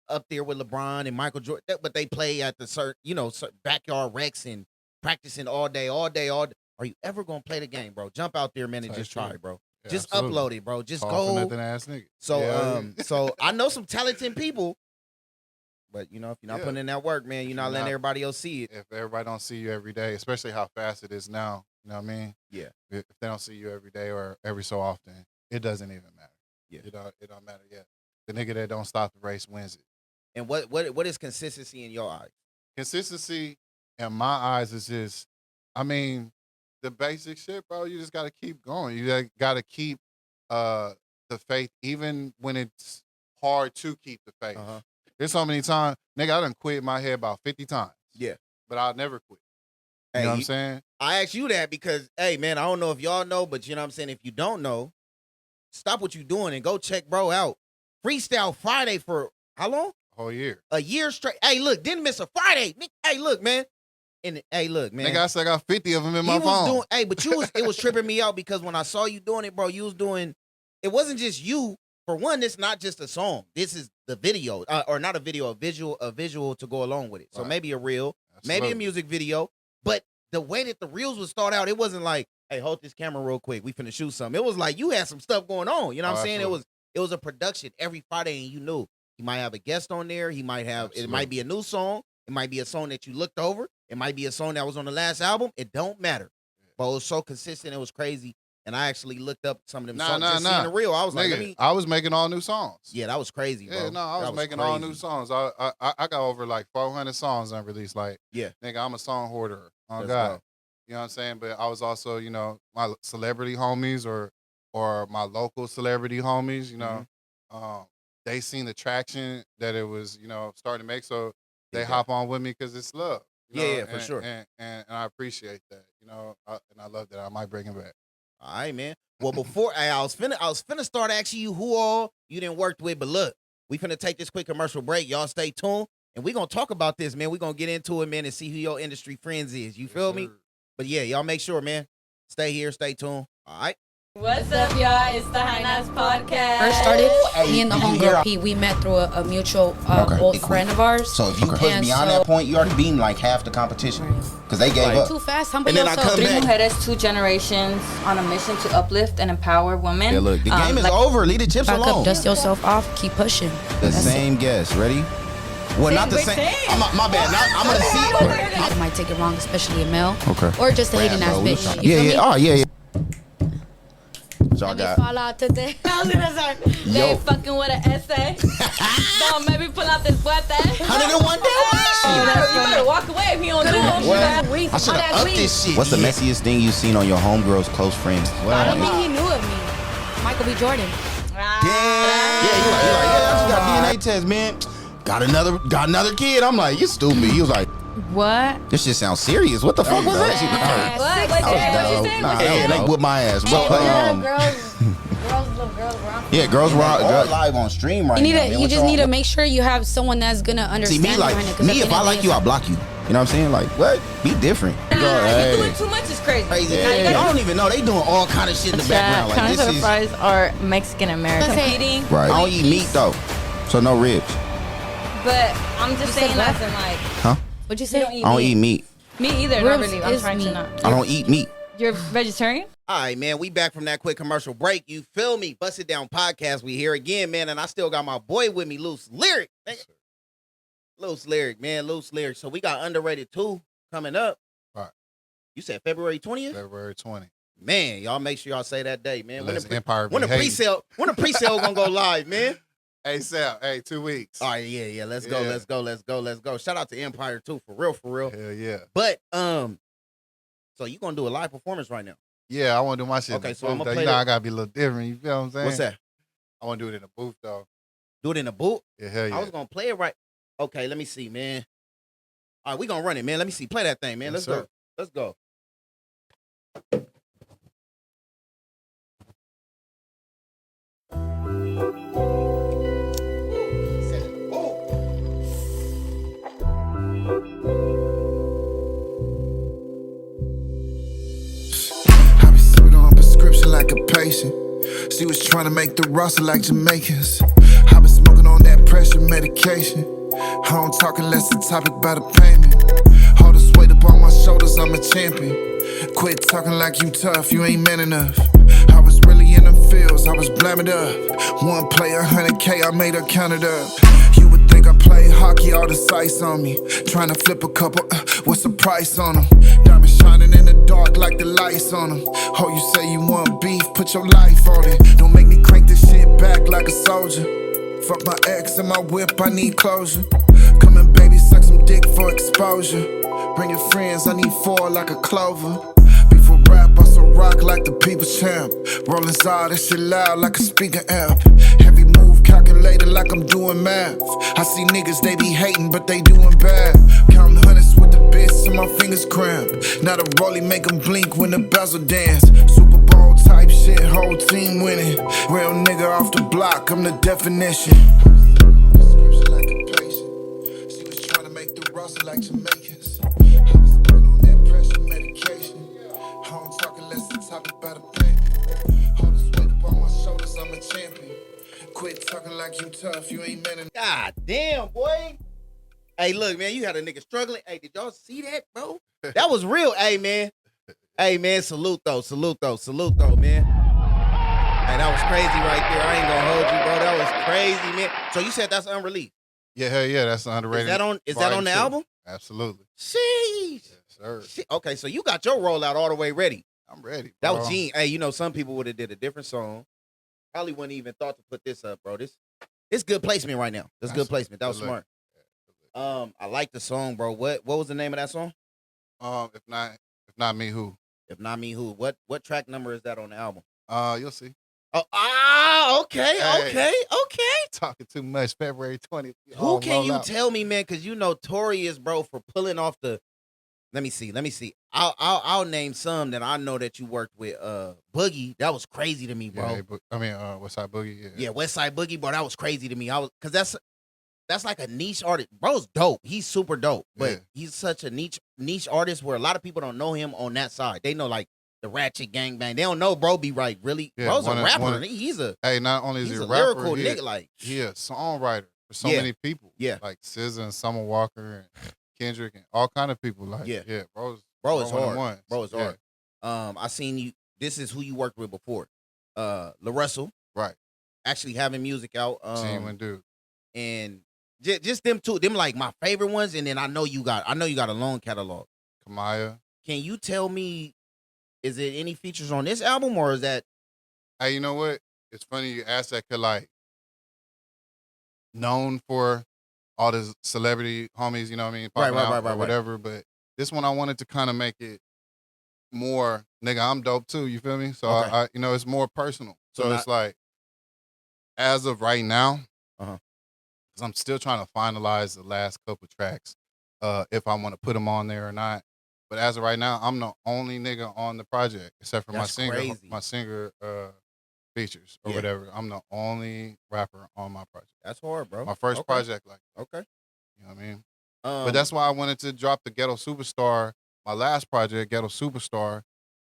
Speaker 2: up there with LeBron and Michael Jordan, but they play at the certain backyard recs and practicing all day. Are you ever gonna play the game, bro? Jump out there, man, and just try it, bro.
Speaker 3: Yeah,
Speaker 2: just
Speaker 3: absolutely.
Speaker 2: upload it, bro. Just
Speaker 3: All
Speaker 2: go.
Speaker 3: for nothing ass nigga.
Speaker 2: So so I know some talented people. But, if you're not
Speaker 3: Yeah.
Speaker 2: putting in that work, man, you're not letting everybody else see it.
Speaker 3: If everybody don't see you every day, especially how fast it is now, you know what I mean?
Speaker 2: Yeah.
Speaker 3: If they don't see you every day or every so often, it doesn't even matter.
Speaker 2: Yeah.
Speaker 3: It don't matter yet. The nigga that don't stop the race wins it.
Speaker 2: And what is consistency in your eyes?
Speaker 3: Consistency in my eyes is just, I mean, the basic shit, bro. You just got to keep going. You got to keep the faith, even when it's hard to keep the faith.
Speaker 2: Uh-huh.
Speaker 3: There's so many times, nigga, I done quit in my head about 50 times.
Speaker 2: Yeah.
Speaker 3: But I'll never quit. You
Speaker 2: Hey,
Speaker 3: know what I'm saying?
Speaker 2: I asked you that because, hey, man, I don't know if y'all know, but you know what I'm saying? If you don't know, stop what you're doing and go check bro out. Freestyle Friday for how long?
Speaker 3: Whole year.
Speaker 2: A year straight. Hey, look, didn't miss a Friday. Hey, look, man. And hey, look, man.
Speaker 3: Nigga, I still got 50 of them in my phone.
Speaker 2: But it was tripping me out because when I saw you doing it, bro, you was doing, it wasn't just you. For one, it's not just a song. This is the video, or not a video, a visual to go along with it. So maybe a reel, maybe a music video. But the way that the reels would start out, it wasn't like, hey, hold this camera real quick. We finna shoot something. It was like you had some stuff going on. You know what I'm saying?
Speaker 3: Absolutely.
Speaker 2: It was a production every Friday, and you knew he might have a guest on there. He might have it might be a new song. It might be a song that you looked over. It might be a song that was on the last album. It don't matter. But it was so consistent. It was crazy. And I actually looked up some of them songs. Just seeing the reel. I was
Speaker 3: nigga,
Speaker 2: like,
Speaker 3: I was making all new songs.
Speaker 2: Yeah, that was crazy, bro.
Speaker 3: Yeah, no, I was making all new songs. I got over like 400 songs unreleased. Like,
Speaker 2: yeah,
Speaker 3: nigga, I'm a song hoarder. Oh,
Speaker 2: Let's
Speaker 3: God.
Speaker 2: go.
Speaker 3: You know what I'm saying? But I was also, my celebrity homies or my local celebrity homies, they seen the traction that it was, starting to make. So they hop on with me because it's love.
Speaker 2: For sure.
Speaker 3: And I appreciate that, and I love that. I might bring it back.
Speaker 2: All right, man. Well, before I was finna start asking you who all you didn't work with, but look, we finna take this quick commercial break. Y'all stay tuned, and we gonna talk about this, man. We gonna get into it, man, and see who your industry friends is. You feel me? But yeah, y'all make sure, man. Stay here, stay tuned. All right.
Speaker 4: What's up, y'all? It's the High Knots Podcast.
Speaker 5: First started, me and the homegirl P, we met through a mutual old friend of ours.
Speaker 2: So if you push beyond that point, you already beaten like half the competition because they gave up.
Speaker 5: Too fast, humble
Speaker 2: And then I
Speaker 5: yourself.
Speaker 2: come
Speaker 4: 3
Speaker 2: back.
Speaker 4: mujeres, 2 generations on a mission to uplift and empower women.
Speaker 2: Yeah, look, the game is over. Leave the chips
Speaker 5: Back
Speaker 2: alone.
Speaker 5: up, dust yourself off, keep pushing.
Speaker 2: The same guess. Ready? Well, not the same. My bad. I'm gonna see.
Speaker 5: I might take it wrong, especially a male.
Speaker 2: Okay.
Speaker 5: Or just a hating ass bitch. You
Speaker 2: Yeah,
Speaker 5: feel
Speaker 2: yeah.
Speaker 5: me?
Speaker 2: Oh, yeah. Y'all
Speaker 5: Let me
Speaker 2: got.
Speaker 5: fall out today.
Speaker 4: I was gonna say, they ain't fucking with an essay. Don't maybe pull out this butt thing.
Speaker 2: 101
Speaker 4: You better walk away if you don't do it.
Speaker 2: What? I should have upped this shit. What's the messiest thing you've seen on your homegirl's close friends?
Speaker 5: I don't think he knew of me. Michael B. Jordan.
Speaker 2: Yeah, you like, I just got DNA test, man. Got another kid. I'm like, you stupid. He was like,
Speaker 4: What?
Speaker 2: this shit sounds serious. What the fuck was that? They whipped my ass, bro. Girls live on stream right now.
Speaker 5: You just need to make sure you have someone that's gonna understand.
Speaker 2: See me like
Speaker 5: behind it,
Speaker 2: me. If I like you, I'll block you. You know what I'm saying? Like what? Be different.
Speaker 4: You doing too much is crazy.
Speaker 2: I don't even know. They doing all kind of shit in the background. Like this is
Speaker 4: fries are Mexican American competing.
Speaker 2: right. I don't eat meat though, so no ribs.
Speaker 4: But I'm just saying
Speaker 5: that?
Speaker 4: as in like.
Speaker 2: Huh?
Speaker 5: What'd you say?
Speaker 2: I don't eat meat.
Speaker 4: Me either. Not
Speaker 5: Ribs
Speaker 4: really. I'm
Speaker 5: is
Speaker 4: trying to
Speaker 5: meat.
Speaker 4: not.
Speaker 2: I don't eat meat.
Speaker 4: You're vegetarian?
Speaker 2: All right, man. We back from that quick commercial break. You feel me? Bust It Down podcast. We here again, man. And I still got my boy with me, LooseLyric. LooseLyric, man. LooseLyric. So we got Underrated 2 coming up.
Speaker 3: Right.
Speaker 2: You said February 20th?
Speaker 3: February 20th.
Speaker 2: Man, y'all make sure y'all say that day, man. When
Speaker 3: When
Speaker 2: the pre-sale gonna go live, man?
Speaker 3: Hey, Sal. Hey, 2 weeks.
Speaker 2: All right, yeah. Let's go. Shout out to Empire too, for real.
Speaker 3: Hell yeah.
Speaker 2: But so you gonna do a live performance right now?
Speaker 3: Yeah, I want to do my shit.
Speaker 2: Okay,
Speaker 3: in the
Speaker 2: so I'm
Speaker 3: booth,
Speaker 2: gonna
Speaker 3: though.
Speaker 2: play
Speaker 3: I gotta be a little different. You feel what I'm saying?
Speaker 2: What's that?
Speaker 3: I want to do it in the booth though.
Speaker 2: Do it in the booth?
Speaker 3: Yeah, hell yeah.
Speaker 2: I was gonna play it right. Okay, let me see, man. All right, we gonna run it, man. Let me see. Play that thing, man.
Speaker 3: Yes,
Speaker 2: Let's go.
Speaker 6: patient. She was trying to make the roster like Jamaicans. I been smoking on that pressure medication. I don't talk unless the topic by the payment. All this weight up on my shoulders, I'm a champion. Quit talking like you tough, you ain't man enough. I was really in them fields, I was blamming up. One play, 100K, I made her count it up. You would think I play hockey, all the sights on me. Trying to flip a couple, what's the price on them? Diamonds shining in the dark like the lights on them. Oh, you say you want beef, put your life on it. Don't make me crank this shit back like a soldier. Fuck my ex and my whip, I need closure. Come and baby, suck some dick for exposure. Bring your friends, I need 4 like a clover. Before rap, I saw rock like the people's champ. Rolling side, this shit loud like a speaker amp. Every move calculated like I'm doing math. I see niggas, they be hating, but they doing bad. Counting hundreds with the bits and my fingers cramp. Now the rollie make them blink when the bezel dance. Super Bowl type shit, whole team winning. Real nigga off the block, I'm the definition. She was trying to make the roster like Jamaicans. I was putting on that pressure medication. I don't talk unless the topic by the payment. All this weight up on my shoulders, I'm a champion. Quit talking like you tough, you ain't man enough.
Speaker 2: God damn, boy. Hey, look, man, you had a nigga struggling. Hey, did y'all see that, bro? That was real. Hey, man. Hey, man, salute, though, man. Hey, that was crazy right there. I ain't gonna hold you, bro. That was crazy, man. So you said that's unreleased?
Speaker 3: Yeah, hell yeah, that's underrated.
Speaker 2: Is that on the album?
Speaker 3: Absolutely.
Speaker 2: Sheesh.
Speaker 3: Yes, sir.
Speaker 2: Okay, so you got your rollout all the way ready.
Speaker 3: I'm ready,
Speaker 2: That
Speaker 3: bro.
Speaker 2: was genius. Hey, you know, some people would have did a different song. Probably wouldn't even thought to put this up, bro. This good placement right now. That's good placement. That was smart. I like the song, bro. What was the name of that song?
Speaker 3: If not me, who?
Speaker 2: If not me, who? What track number is that on the album?
Speaker 3: You'll see.
Speaker 2: Oh, okay.
Speaker 3: Talking too much. February 20th.
Speaker 2: Who can you tell me, man? Because you notorious, bro, for pulling off the. Let me see. I'll name some that I know that you worked with. Boogie, that was crazy to me, bro.
Speaker 3: Yeah, West Side Boogie.
Speaker 2: Yeah, West Side Boogie, bro, that was crazy to me. Because that's like a niche artist. Bro's dope. He's super dope, but he's such a niche artist where a lot of people don't know him on that side. They know like the Ratchet Gangbang. They don't know Bro be right. Really,
Speaker 3: Yeah,
Speaker 2: Bro's a rapper.
Speaker 3: Not only is
Speaker 2: he's
Speaker 3: he
Speaker 2: a
Speaker 3: a rapper,
Speaker 2: lyrical nigga. Like
Speaker 3: he a songwriter for so many people.
Speaker 2: Yeah,
Speaker 3: like SZA and Summer Walker and Kendrick and all kind of people. Like bro
Speaker 2: is hard. Bro is hard.
Speaker 3: Yeah.
Speaker 2: I seen you. This is who you worked with before. La Russell.
Speaker 3: Right.
Speaker 2: Actually having music out.
Speaker 3: Genuine dude.
Speaker 2: And just them two. Them like my favorite ones. And then I know you got a long catalog.
Speaker 3: Kamaya.
Speaker 2: Can you tell me? Is it any features on this album or is that?
Speaker 3: Hey, you know what? It's funny you ask that, cause like known for all the celebrity homies, you know what I mean? Right, whatever. But this one I wanted to kind of make it more, nigga, I'm dope too, you feel me? So I it's more personal. So it's like, as of right now, because I'm still trying to finalize the last couple tracks, if I want to put them on there or not. But as of right now, I'm the only nigga on the project, except for my singer features or whatever. I'm the only rapper on my project.
Speaker 2: That's hard, bro.
Speaker 3: My first project, like
Speaker 2: okay,
Speaker 3: you know what I mean. But that's why I wanted to drop the Ghetto Superstar. My last project, Ghetto Superstar.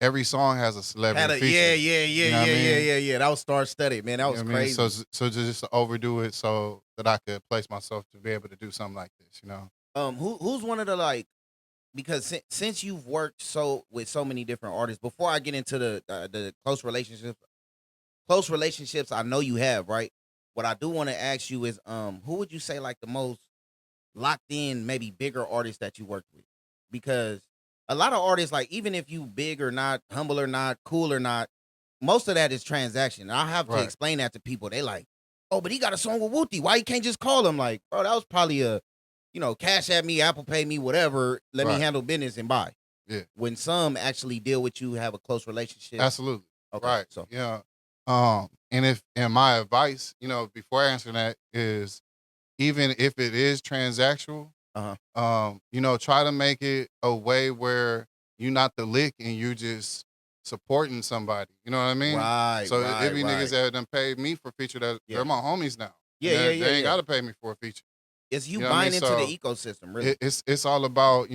Speaker 3: Every song has a celebrity feature.
Speaker 2: Yeah. That was star-studded, man. That was crazy.
Speaker 3: I mean? So just to overdo it so that I could place myself to be able to do something like this, you know.
Speaker 2: Who's one of the like? Because since you've worked with so many different artists, before I get into the close relationships, I know you have, right? What I do want to ask you is, who would you say like the most locked in, maybe bigger artists that you worked with? Because a lot of artists, like even if you big or not, humble or not, cool or not, most of that is transaction. I have to explain that to people. They like, oh, but he got a song with Wooty. Why you can't just call him? Like, bro, that was probably a cash at me, Apple Pay me, whatever. Let me handle business and buy.
Speaker 3: Yeah.
Speaker 2: When some actually deal with you, have a close relationship.
Speaker 3: Absolutely.
Speaker 2: Okay.
Speaker 3: Right.
Speaker 2: So
Speaker 3: And my advice, before answering that is, even if it is transactional, try to make it a way where you're not the lick and you just supporting somebody. You know what I mean?
Speaker 2: Right.
Speaker 3: So it be niggas that done paid me for a feature that they're my homies now. They ain't gotta pay me for a feature.
Speaker 2: It's you buying into the ecosystem, really.
Speaker 3: It's all about,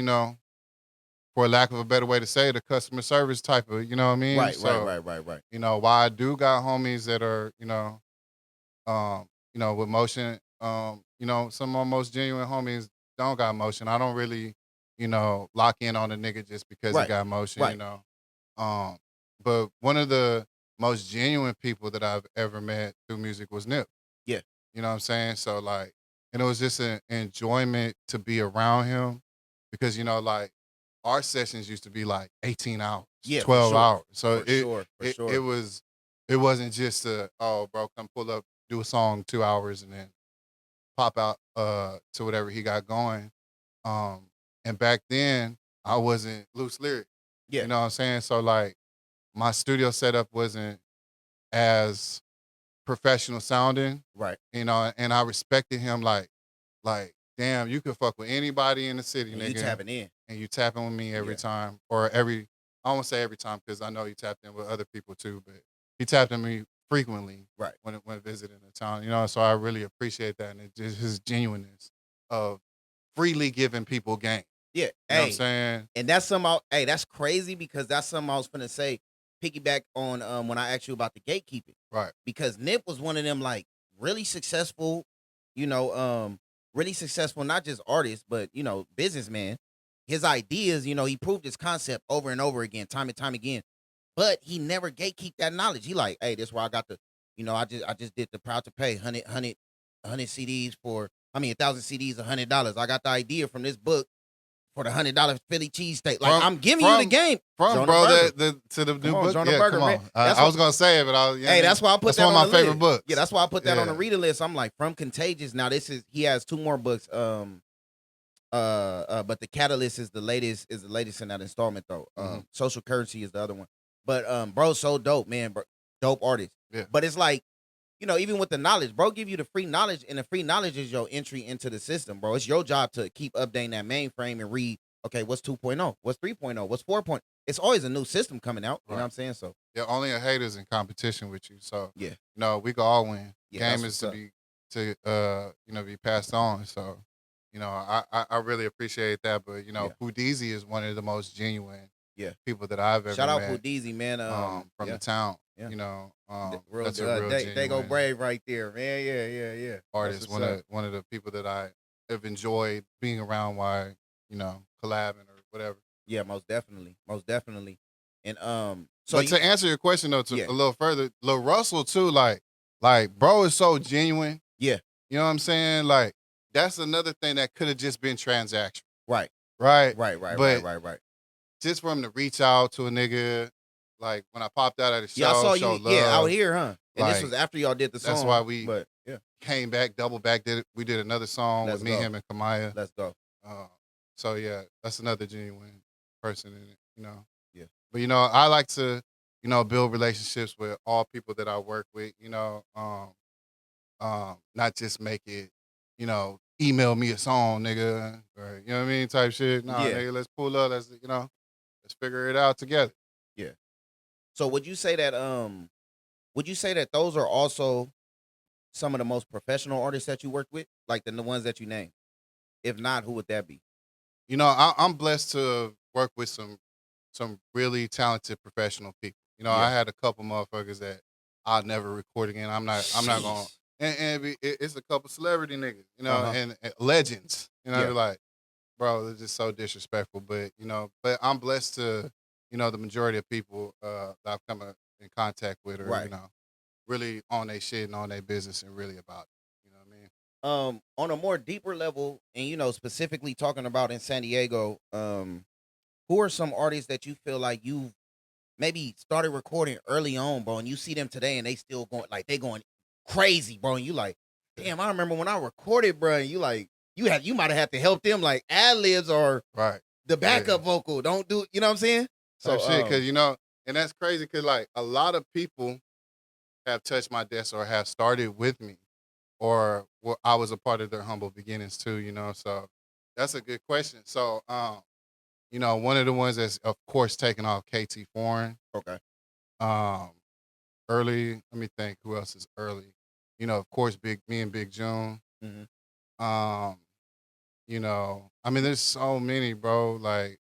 Speaker 3: for lack of a better way to say it, the customer service type of, you know what I mean?
Speaker 2: Right,
Speaker 3: So,
Speaker 2: right.
Speaker 3: you know, while I do got homies that are, with motion, you know, some of my most genuine homies don't got motion. I don't really, lock in on a nigga just because he
Speaker 2: Right,
Speaker 3: got motion,
Speaker 2: right.
Speaker 3: But one of the most genuine people that I've ever met through music was Nip.
Speaker 2: Yeah.
Speaker 3: You know what I'm saying? So like, and it was just an enjoyment to be around him because, like our sessions used to be like 18 hours,
Speaker 2: Yeah,
Speaker 3: 12
Speaker 2: for sure.
Speaker 3: hours. So
Speaker 2: For sure.
Speaker 3: it wasn't just oh, bro, come pull up, do a song 2 hours and then pop out to whatever he got going. And back then I wasn't LooseLyric.
Speaker 2: Yeah.
Speaker 3: You know what I'm saying? So like my studio setup wasn't as professional sounding,
Speaker 2: Right.
Speaker 3: and I respected him like, damn, you could fuck with anybody in the city,
Speaker 2: And
Speaker 3: nigga.
Speaker 2: you tapping in.
Speaker 3: And you tapping with me every
Speaker 2: Yeah.
Speaker 3: time, or I won't say every time because I know he tapped in with other people too, but he tapped in me frequently,
Speaker 2: Right.
Speaker 3: when visiting the town, so I really appreciate that, and just his genuineness of freely giving people game.
Speaker 2: Yeah.
Speaker 3: You know what I'm saying?
Speaker 2: And that's that's crazy because that's something I was finna say, piggyback on when I asked you about the gatekeeping.
Speaker 3: Right.
Speaker 2: Because Nip was one of them like really successful, really successful, not just artist, but businessman. His ideas, he proved his concept over and over again, time and time again. But he never gatekeep that knowledge. He like, hey, this is where I got the, I just did the Proud to Pay 100 CDs for, 1,000 CDs, $100. I got the idea from this book for the $100 Philly cheesesteak. Like, I'm giving you the game.
Speaker 3: From
Speaker 2: Jonah
Speaker 3: bro,
Speaker 2: Burger.
Speaker 3: to the new
Speaker 2: Come on,
Speaker 3: book.
Speaker 2: Jonah
Speaker 3: Yeah,
Speaker 2: Burger,
Speaker 3: come on.
Speaker 2: man.
Speaker 3: I was gonna say it, but
Speaker 2: hey, that's why I put
Speaker 3: that's
Speaker 2: that
Speaker 3: one
Speaker 2: on
Speaker 3: of
Speaker 2: the
Speaker 3: my favorite
Speaker 2: list.
Speaker 3: books.
Speaker 2: Yeah, that's why I put that on the
Speaker 3: Yeah.
Speaker 2: reader list. I'm like, From Contagious. Now he has 2 more books. But the Catalyst is the latest in that installment though. Social Currency is the other one. But bro's so dope, man. Bro, dope artist.
Speaker 3: Yeah.
Speaker 2: But it's like, even with the knowledge, bro, give you the free knowledge, and the free knowledge is your entry into the system, bro. It's your job to keep updating that mainframe and read, okay, what's 2.0? What's 3.0? What's 4.0? It's always a new system coming out. You know what I'm saying? So
Speaker 3: Yeah, only a hater's in competition with you. So
Speaker 2: yeah.
Speaker 3: we can all win.
Speaker 2: Yeah,
Speaker 3: Game
Speaker 2: that's
Speaker 3: is
Speaker 2: what's
Speaker 3: to be passed on. So, I really appreciate that. But Houdini is one of the most genuine people that I've ever
Speaker 2: Shout out
Speaker 3: met.
Speaker 2: Houdini, man.
Speaker 3: From the town.
Speaker 2: Yeah.
Speaker 3: Real, that's a real
Speaker 2: they go
Speaker 3: genuine
Speaker 2: brave right there, man. Yeah.
Speaker 3: artist. One of the people that I have enjoyed being around while collabing or whatever.
Speaker 2: Yeah, most definitely. And
Speaker 3: but to answer your question though, a little further, Lil Russell too, like bro is so genuine.
Speaker 2: Yeah.
Speaker 3: You know what I'm saying? Like that's another thing that could have just been transactional.
Speaker 2: Right.
Speaker 3: Right.
Speaker 2: Right.
Speaker 3: Just for him to reach out to a nigga, like when I popped out at the show,
Speaker 2: Yeah, I saw
Speaker 3: show
Speaker 2: you.
Speaker 3: love,
Speaker 2: Yeah, out here, huh? And
Speaker 3: like,
Speaker 2: this was after y'all did the song.
Speaker 3: That's why we
Speaker 2: yeah.
Speaker 3: came back, double back. We did another song with me, him, and Kamaya.
Speaker 2: Let's go.
Speaker 3: So yeah, that's another genuine person in it.
Speaker 2: Yeah.
Speaker 3: But I like to, build relationships with all people that I work with. Not just make it, email me a song, nigga, or you know what I mean, type shit. Nah, nigga, let's pull up. Let's figure it out together.
Speaker 2: Yeah. So would you say that those are also some of the most professional artists that you work with, like the ones that you named? If not, who would that be?
Speaker 3: I'm blessed to work with some really talented professional people. I had a couple motherfuckers that I'll never record again. I'm not gonna. And it's a couple celebrity niggas, and legends. Like, bro, they're just so disrespectful. But but I'm blessed to, the majority of people that I've come in contact with are, really on their shit and on their business and really about it. You know what I mean?
Speaker 2: On a more deeper level, and specifically talking about in San Diego, who are some artists that you feel like you've maybe started recording early on, bro, and you see them today and they still going crazy, bro, and you like, damn, I remember when I recorded, bro, and you like, you might have had to help them like ad-libs or the backup vocal. Don't do, you know what I'm saying?
Speaker 3: So shit, because and that's crazy because like a lot of people have touched my desk or have started with me, or I was a part of their humble beginnings too. So that's a good question. So one of the ones that's of course taken off, KT Foreign.
Speaker 2: Okay.
Speaker 3: Early, let me think who else is early. Of course, me and Big June.
Speaker 2: Mm-hmm.
Speaker 3: There's so many, bro. Like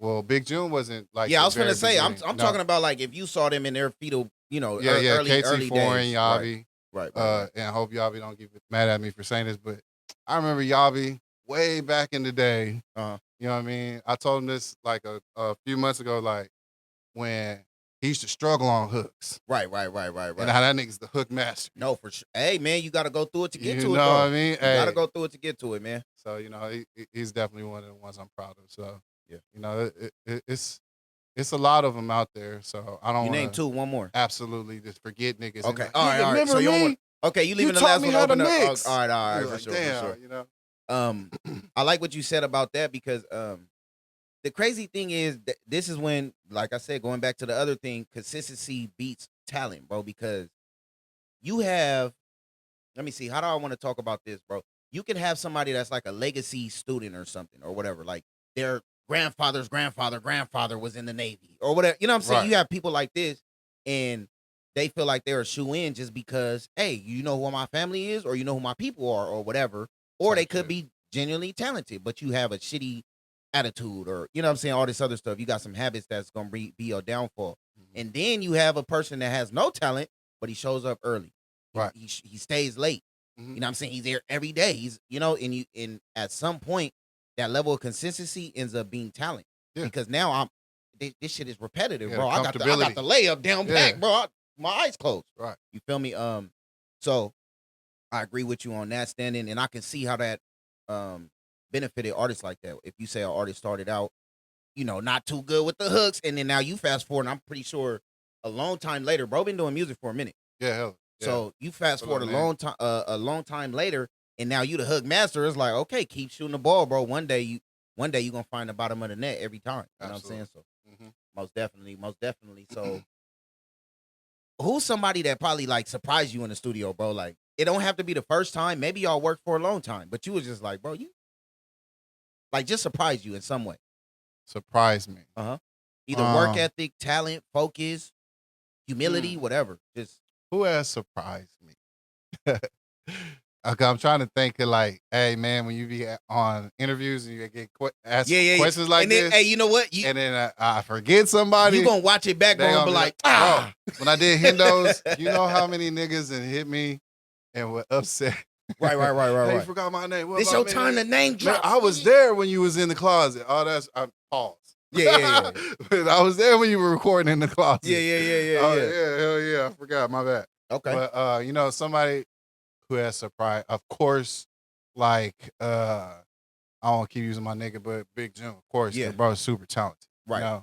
Speaker 3: Well, Big June wasn't like.
Speaker 2: Yeah, I
Speaker 3: the
Speaker 2: was gonna
Speaker 3: very
Speaker 2: say, I'm
Speaker 3: beginning. No.
Speaker 2: talking about like if you saw them in their fetal,
Speaker 3: Yeah,
Speaker 2: early
Speaker 3: KT4
Speaker 2: days.
Speaker 3: and Yavi.
Speaker 2: Right.
Speaker 3: And I hope Yavi don't get mad at me for saying this, but I remember Yavi way back in the day.
Speaker 2: Uh-huh.
Speaker 3: You know what I mean? I told him this like a few months ago, like when he used to struggle on hooks.
Speaker 2: Right.
Speaker 3: And how that nigga's the hook master.
Speaker 2: No, for sure. Hey, man, you got to go through it to get to it,
Speaker 3: You know
Speaker 2: though.
Speaker 3: what I mean?
Speaker 2: You got to go through it to get to it, man.
Speaker 3: So, he's definitely one of the ones I'm proud of. So,
Speaker 2: yeah.
Speaker 3: It's a lot of them out there. So, I don't want to.
Speaker 2: Name two, one more.
Speaker 3: Absolutely just forget niggas.
Speaker 2: Okay.
Speaker 3: Like,
Speaker 2: all right.
Speaker 3: Remember
Speaker 2: so you
Speaker 3: me?
Speaker 2: Okay, you leaving the
Speaker 3: taught
Speaker 2: last
Speaker 3: me
Speaker 2: one
Speaker 3: how to
Speaker 2: open up.
Speaker 3: mix.
Speaker 2: All right.
Speaker 3: Like,
Speaker 2: For
Speaker 3: damn,
Speaker 2: sure. I like what you said about that because the crazy thing is that this is when, like I said, going back to the other thing, consistency beats talent, bro, because you have, let me see, how do I want to talk about this, bro? You can have somebody that's like a legacy student or something or whatever, like their grandfather's grandfather was in the Navy or whatever. You know what I'm saying?
Speaker 3: Right.
Speaker 2: You have people like this and they feel like they're a shoe-in just because, hey, you know who my family is or you know who my people are or whatever. Or they could be genuinely talented, but you have a shitty attitude or, you know what I'm saying, all this other stuff. You got some habits that's going to be your downfall. Mm-hmm. And then you have a person that has no talent, but he shows up early.
Speaker 3: Right.
Speaker 2: He stays late.
Speaker 3: Mm-hmm.
Speaker 2: You know what I'm saying? He's there every day. He's, and at some point, that level of consistency ends up being talent. Yeah. Because now this shit is repetitive, bro. I got the layup down back, bro. My eyes closed.
Speaker 3: Right.
Speaker 2: You feel me? So I agree with you on that standing, and I can see how that benefited artists like that. If you say an artist started out, not too good with the hooks, and then now you fast forward, and I'm pretty sure a long time later, bro, been doing music for a minute.
Speaker 3: Yeah, hell. Yeah.
Speaker 2: So you fast forward a long time later, and now you the hook master. It's like, okay, keep shooting the ball, bro. One day you gonna find the bottom of the net every time. You know what I'm saying? So most definitely. So who's somebody that probably like surprised you in the studio, bro? Like it don't have to be the first time. Maybe y'all worked for a long time, but you was just like, bro, you like just surprised you in some way.
Speaker 3: Surprise me.
Speaker 2: Either work ethic, talent, focus, humility, whatever. Just
Speaker 3: who has surprised me? Okay, I'm trying to think of like, hey man, when you be on interviews and you get asked questions like
Speaker 2: and then,
Speaker 3: this,
Speaker 2: hey, you know what?
Speaker 3: And then I forget somebody.
Speaker 2: You gonna watch it back and be like, ah.
Speaker 3: Bro, when I did Hendo's, you know how many niggas and hit me and were upset.
Speaker 2: Right.
Speaker 3: Hey, you forgot my name.
Speaker 2: It's your time to name drop.
Speaker 3: I was there when you was in the closet. Oh, that's pause.
Speaker 2: Yeah.
Speaker 3: I was there when you were recording in the closet.
Speaker 2: Yeah.
Speaker 3: Oh yeah, hell yeah. I forgot. My bad.
Speaker 2: Okay.
Speaker 3: But somebody who has surprised, of course, like I don't want to keep using my nigga, but Big Jim, of course, the bro is super talented.
Speaker 2: Right.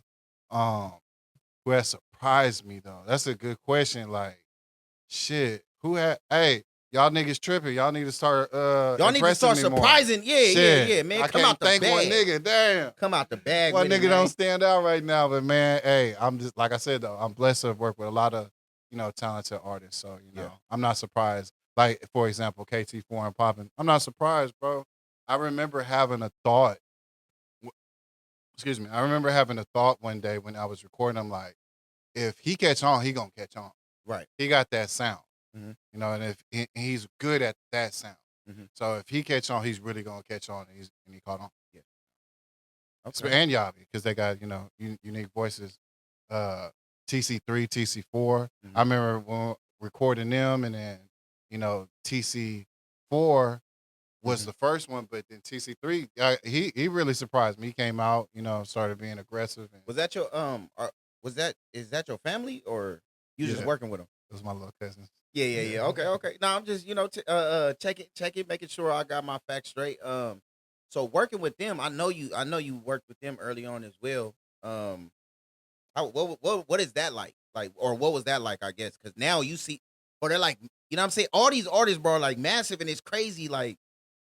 Speaker 3: Who has surprised me though? That's a good question. Like, shit, who had? Hey, y'all niggas tripping. Y'all need to start.
Speaker 2: Y'all need to start surprising. Yeah, man.
Speaker 3: I
Speaker 2: Come
Speaker 3: can't
Speaker 2: out the
Speaker 3: thank
Speaker 2: bag.
Speaker 3: one nigga. Damn.
Speaker 2: Come out the bag.
Speaker 3: One
Speaker 2: with
Speaker 3: nigga don't stand out right now, but man, hey, I'm just like I said though. I'm blessed to work with a lot of talented artists. So I'm not surprised. Like for example, KT4 and Poppin'. I'm not surprised, bro. I remember having a thought. Excuse me. I remember having a thought one day when I was recording. I'm like, if he catch on, he gonna catch on.
Speaker 2: Right.
Speaker 3: He got that sound.
Speaker 2: Mm-hmm.
Speaker 3: And if he's good at that sound.
Speaker 2: Mm-hmm.
Speaker 3: So if he catch on, he's really gonna catch on, and he caught on.
Speaker 2: Yeah. Okay.
Speaker 3: And Yavi, because they got unique voices. TC3, TC4.
Speaker 2: Mm-hmm.
Speaker 3: I remember when recording them, and then TC4 was the first one, but then TC3, he really surprised me. He came out, started being aggressive. And,
Speaker 2: was that your is that your family or you just working with them?
Speaker 3: It was my little cousins.
Speaker 2: Yeah. Okay. No, I'm just check it, making sure I got my facts straight. So working with them, I know you worked with them early on as well. What is that like? Like, or what was that like? I guess because now you see, or they're like, what I'm saying, all these artists, bro, are like massive, and it's crazy. Like,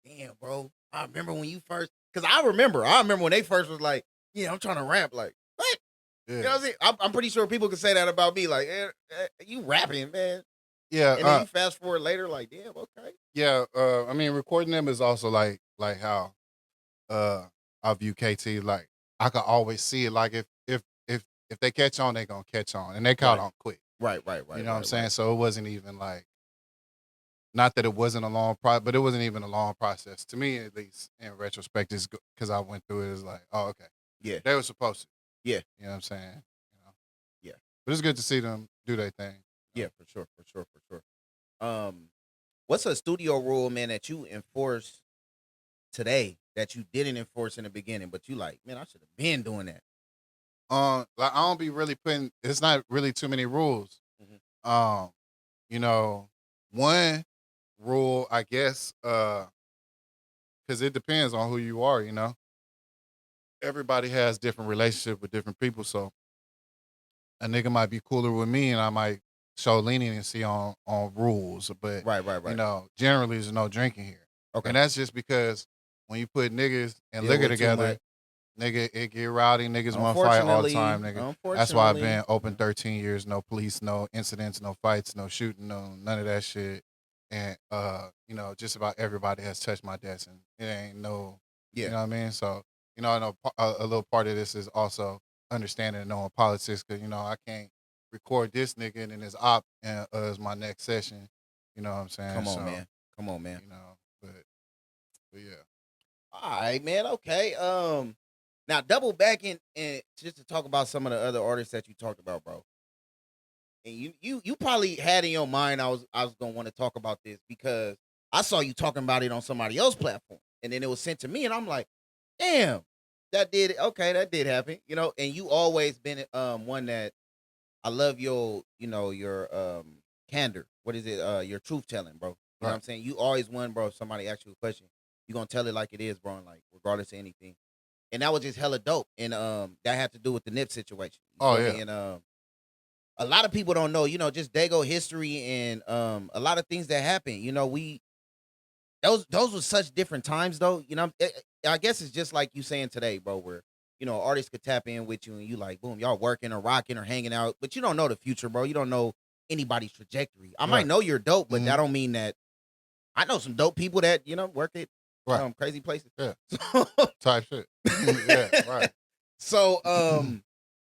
Speaker 2: damn, bro, I remember when you first, because I remember when they first was like, yeah, I'm trying to rap, like what?
Speaker 3: Yeah.
Speaker 2: You know what I'm saying? I'm pretty sure people can say that about me, like, you rapping, man.
Speaker 3: Yeah.
Speaker 2: And then you fast forward later, like, damn, okay.
Speaker 3: Yeah. I mean, recording them is also like how I view KT. Like, I can always see it. Like, if they catch on, they gonna catch on, and they caught on quick.
Speaker 2: Right.
Speaker 3: You know what I'm saying? So it wasn't even like, not that it wasn't a long process, but it wasn't even a long process to me, at least in retrospect. Is because I went through it. It's like, oh, okay.
Speaker 2: Yeah.
Speaker 3: They were supposed to.
Speaker 2: Yeah.
Speaker 3: You know what I'm saying? You know?
Speaker 2: Yeah.
Speaker 3: But it's good to see them do their thing.
Speaker 2: Yeah, for sure. What's a studio rule, man, that you enforce today that you didn't enforce in the beginning, but you like, man, I should have been doing that.
Speaker 3: Like I don't be really putting. It's not really too many rules.
Speaker 2: Mhm.
Speaker 3: You know, one rule, I guess, because it depends on who you are. You know, everybody has different relationship with different people, so a nigga might be cooler with me, and I might show leniency on rules. But
Speaker 2: Right.
Speaker 3: you know, generally there's no drinking here,
Speaker 2: Okay.
Speaker 3: and that's just because when you put niggas and
Speaker 2: Deal
Speaker 3: liquor
Speaker 2: with too
Speaker 3: together.
Speaker 2: much.
Speaker 3: Nigga, it get rowdy. Niggas want to fight all the time, nigga. That's why I've been open 13 years. No police, no incidents, no fights, no shooting, no none of that shit. And you know, just about everybody has touched my desk, and it ain't no, you know what I mean. So you know, I know a little part of this is also understanding and knowing politics, because you know I can't record this nigga and then his op as my next session. You know what I'm saying?
Speaker 2: Come on, man.
Speaker 3: You know, but yeah.
Speaker 2: All right, man. Okay. Now double back in and just to talk about some of the other artists that you talked about, bro. And you probably had in your mind I was gonna want to talk about this because I saw you talking about it on somebody else's platform, and then it was sent to me, and I'm like, damn, that did happen, you know. And you always been one that I love your candor. What is it? Your truth telling, bro. You know what I'm saying? You always one, bro. If somebody asks you a question, you gonna tell it like it is, bro, and like regardless of anything. And that was just hella dope. And that had to do with the Nip situation.
Speaker 3: Oh yeah.
Speaker 2: And a lot of people don't know, you know, just Dago history and a lot of things that happened. You know, those were such different times though. You know, I guess it's just like you saying today, bro, where you know artists could tap in with you and you like, boom, y'all working or rocking or hanging out, but you don't know the future, bro. You don't know anybody's trajectory. I might know you're dope, but that don't mean that. I know some dope people that you know work at crazy places.
Speaker 3: Yeah. Type shit. Yeah, right.
Speaker 2: So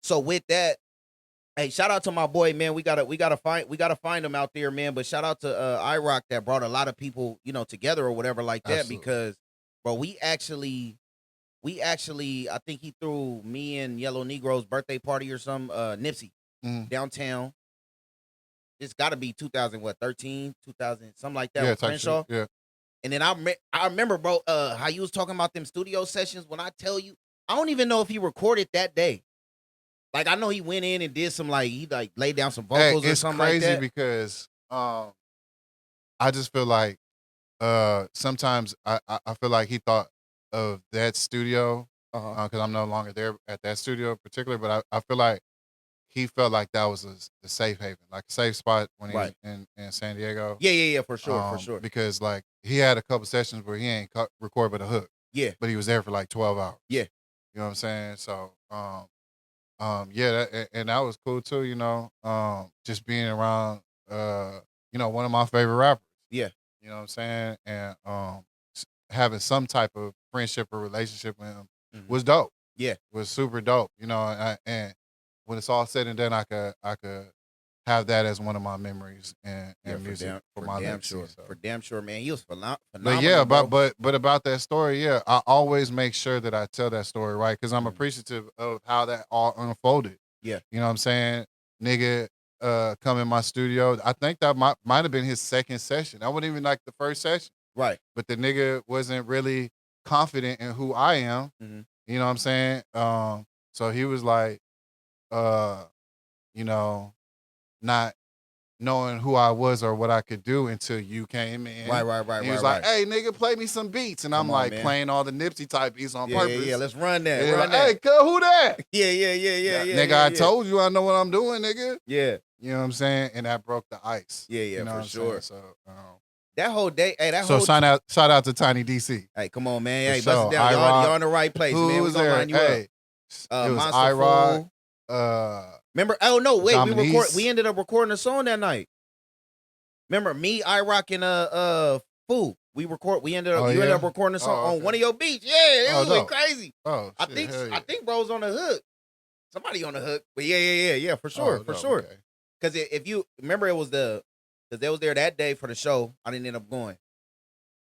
Speaker 2: so with that, hey, shout out to my boy, man. We gotta find him out there, man. But shout out to iRock that brought a lot of people, you know, together or whatever like that.
Speaker 3: Absolutely.
Speaker 2: Because, bro, we actually, I think he threw me and Yellow Negro's birthday party or some Nipsey downtown. It's got to be 2013, 2000, something like that.
Speaker 3: Yeah,
Speaker 2: with Crenshaw.
Speaker 3: Yeah.
Speaker 2: And then I remember, bro, how you was talking about them studio sessions. When I tell you, I don't even know if he recorded that day. Like, I know he went in and did some, like, he, like, laid down some vocals or something like that.
Speaker 3: It's crazy because I just feel like sometimes I feel like he thought of that studio because I'm no longer there at that studio in particular, but I feel like he felt like that was a safe haven, like a safe spot when he was in San Diego.
Speaker 2: Yeah, for sure.
Speaker 3: Because, like, he had a couple sessions where he ain't record but a hook.
Speaker 2: Yeah.
Speaker 3: But he was there for, like, 12 hours.
Speaker 2: Yeah.
Speaker 3: You know what I'm saying? So, yeah, and that was cool too, you know. Just being around you know, one of my favorite rappers.
Speaker 2: Yeah.
Speaker 3: You know what I'm saying? And having some type of friendship or relationship with him was dope.
Speaker 2: Yeah.
Speaker 3: Was super dope, you know, and when it's all said and done, I could have that as one of my memories and music for my
Speaker 2: damn
Speaker 3: legacy,
Speaker 2: sure.
Speaker 3: so.
Speaker 2: For damn sure, man. He was phenomenal.
Speaker 3: But yeah, but about that story, yeah, I always make sure that I tell that story right because I'm appreciative of how that all unfolded.
Speaker 2: Yeah,
Speaker 3: you know what I'm saying, nigga. Come in my studio. I think that might have been his second session. That wasn't even like the first session,
Speaker 2: right?
Speaker 3: But the nigga wasn't really confident in who I am. You know what I'm saying? So he was like, you know, not knowing who I was or what I could do until you came in.
Speaker 2: Right.
Speaker 3: He was like, hey, nigga, play me some beats. And I'm like, playing all the Nipsey type beats on purpose.
Speaker 2: Yeah, let's run that.
Speaker 3: Like, hey, who that?
Speaker 2: Yeah.
Speaker 3: Nigga, I told you I know what I'm doing, nigga.
Speaker 2: Yeah.
Speaker 3: You know what I'm saying? And that broke the ice.
Speaker 2: Yeah,
Speaker 3: you know
Speaker 2: for sure.
Speaker 3: So,
Speaker 2: that whole day, hey,
Speaker 3: shout out to Tiny DC.
Speaker 2: Hey, come on, man. Hey,
Speaker 3: For
Speaker 2: bust it
Speaker 3: sure.
Speaker 2: down. Y'all in the right place,
Speaker 3: Who
Speaker 2: man.
Speaker 3: was
Speaker 2: We're gonna
Speaker 3: there?
Speaker 2: line you
Speaker 3: Hey,
Speaker 2: up.
Speaker 3: it was
Speaker 2: Monster
Speaker 3: iRock.
Speaker 2: Remember? Oh no, wait.
Speaker 3: Dominique.
Speaker 2: We ended up recording a song that night. Remember me, iRock, and Fool. We ended up recording a song on one of your beats. Yeah, it was crazy.
Speaker 3: Oh,
Speaker 2: I
Speaker 3: shit,
Speaker 2: I think bro's on the hook. Somebody on the hook. But yeah, for sure, for sure.
Speaker 3: Okay.
Speaker 2: Because if you remember, because they was there that day for the show. I didn't end up going.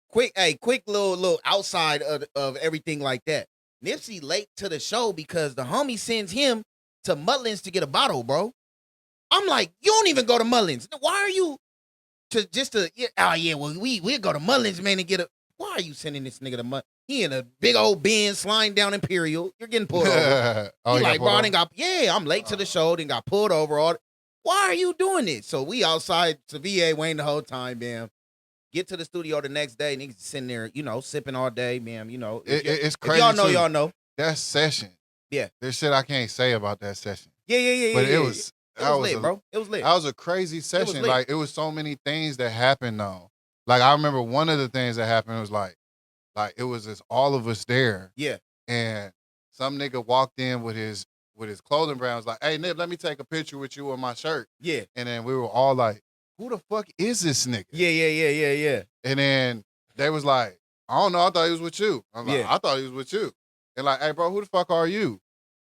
Speaker 2: Quick little outside of everything like that. Nipsey late to the show because the homie sends him to Mutlin's to get a bottle, bro. I'm like, you don't even go to Mutlin's. Why are you well, we'll go to Mutlin's, man, and get a. Why are you sending this nigga to Mutlin's? He in a big old Benz sliding down Imperial. You're getting pulled over.
Speaker 3: Oh,
Speaker 2: he like, bro, I'm late
Speaker 3: Oh.
Speaker 2: to the show, then got pulled over. Why are you doing this? So we outside to VA waiting the whole time, man. Get to the studio the next day, niggas sitting there, sipping all day, man.
Speaker 3: It's crazy.
Speaker 2: If y'all know,
Speaker 3: too.
Speaker 2: y'all know.
Speaker 3: That session.
Speaker 2: Yeah.
Speaker 3: There's shit I can't say about that session.
Speaker 2: Yeah.
Speaker 3: But
Speaker 2: it
Speaker 3: was
Speaker 2: lit, bro. It was lit.
Speaker 3: That was a crazy session.
Speaker 2: lit.
Speaker 3: Like, it was so many things that happened, though. Like, I remember one of the things that happened was like it was just all of us there.
Speaker 2: Yeah.
Speaker 3: And some nigga walked in with his clothing brand, was like, hey, Nip, let me take a picture with you on my shirt.
Speaker 2: Yeah.
Speaker 3: And then we were all like, who the fuck is this nigga?
Speaker 2: Yeah.
Speaker 3: And then they was like, I don't know, I thought he was with you. I'm like,
Speaker 2: Yeah.
Speaker 3: I thought he was with you. And like, hey, bro, who the fuck are you?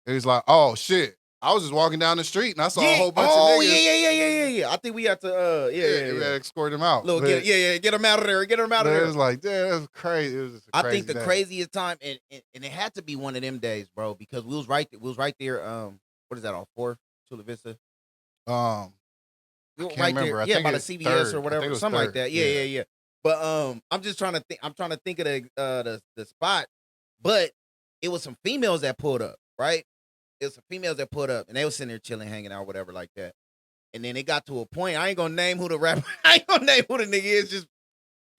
Speaker 3: And he's like, oh, shit. I was just walking down the street and I saw a whole bunch of niggas.
Speaker 2: Yeah. I think we have to,
Speaker 3: We had to escort him out.
Speaker 2: Little,
Speaker 3: But-
Speaker 2: get him out of there. Get him out of
Speaker 3: But
Speaker 2: there.
Speaker 3: it was like, damn, it was crazy. It was just a
Speaker 2: I
Speaker 3: crazy
Speaker 2: think the
Speaker 3: day.
Speaker 2: craziest time, and it had to be one of them days, bro, because we was right there. What is that on 4th, Chula Vista?
Speaker 3: I
Speaker 2: We were
Speaker 3: can't remember. I
Speaker 2: yeah,
Speaker 3: think
Speaker 2: by the
Speaker 3: it's
Speaker 2: CVS
Speaker 3: third. I
Speaker 2: or
Speaker 3: think
Speaker 2: whatever,
Speaker 3: it was
Speaker 2: something like
Speaker 3: third.
Speaker 2: that. Yeah. But I'm just trying to think. I'm trying to think of the spot, but it was some females that pulled up, right? It was some females that pulled up, and they was sitting there chilling, hanging out, whatever, like that. And then it got to a point. I ain't gonna name who the rapper. I ain't gonna name who the nigga is. Just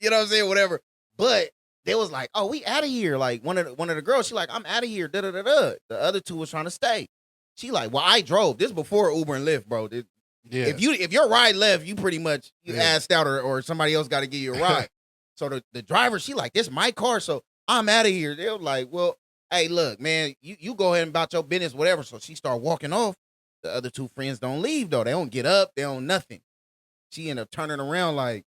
Speaker 2: you know what I'm saying, whatever. But they was like, "Oh, we out of here." Like one of the girls, she like, "I'm out of here." Da da da da. The other two was trying to stay. She like, "Well, I drove." This before Uber and Lyft, bro.
Speaker 3: Yeah.
Speaker 2: If your ride left, you pretty much
Speaker 3: Yeah.
Speaker 2: asked out or somebody else got to give you a ride. So the driver, she like, this is my car, so I'm out of here. They were like, well, hey, look, man, you go ahead and about your business, whatever. So she started walking off. The other two friends don't leave, though. They don't get up. They don't nothing. She ended up turning around like,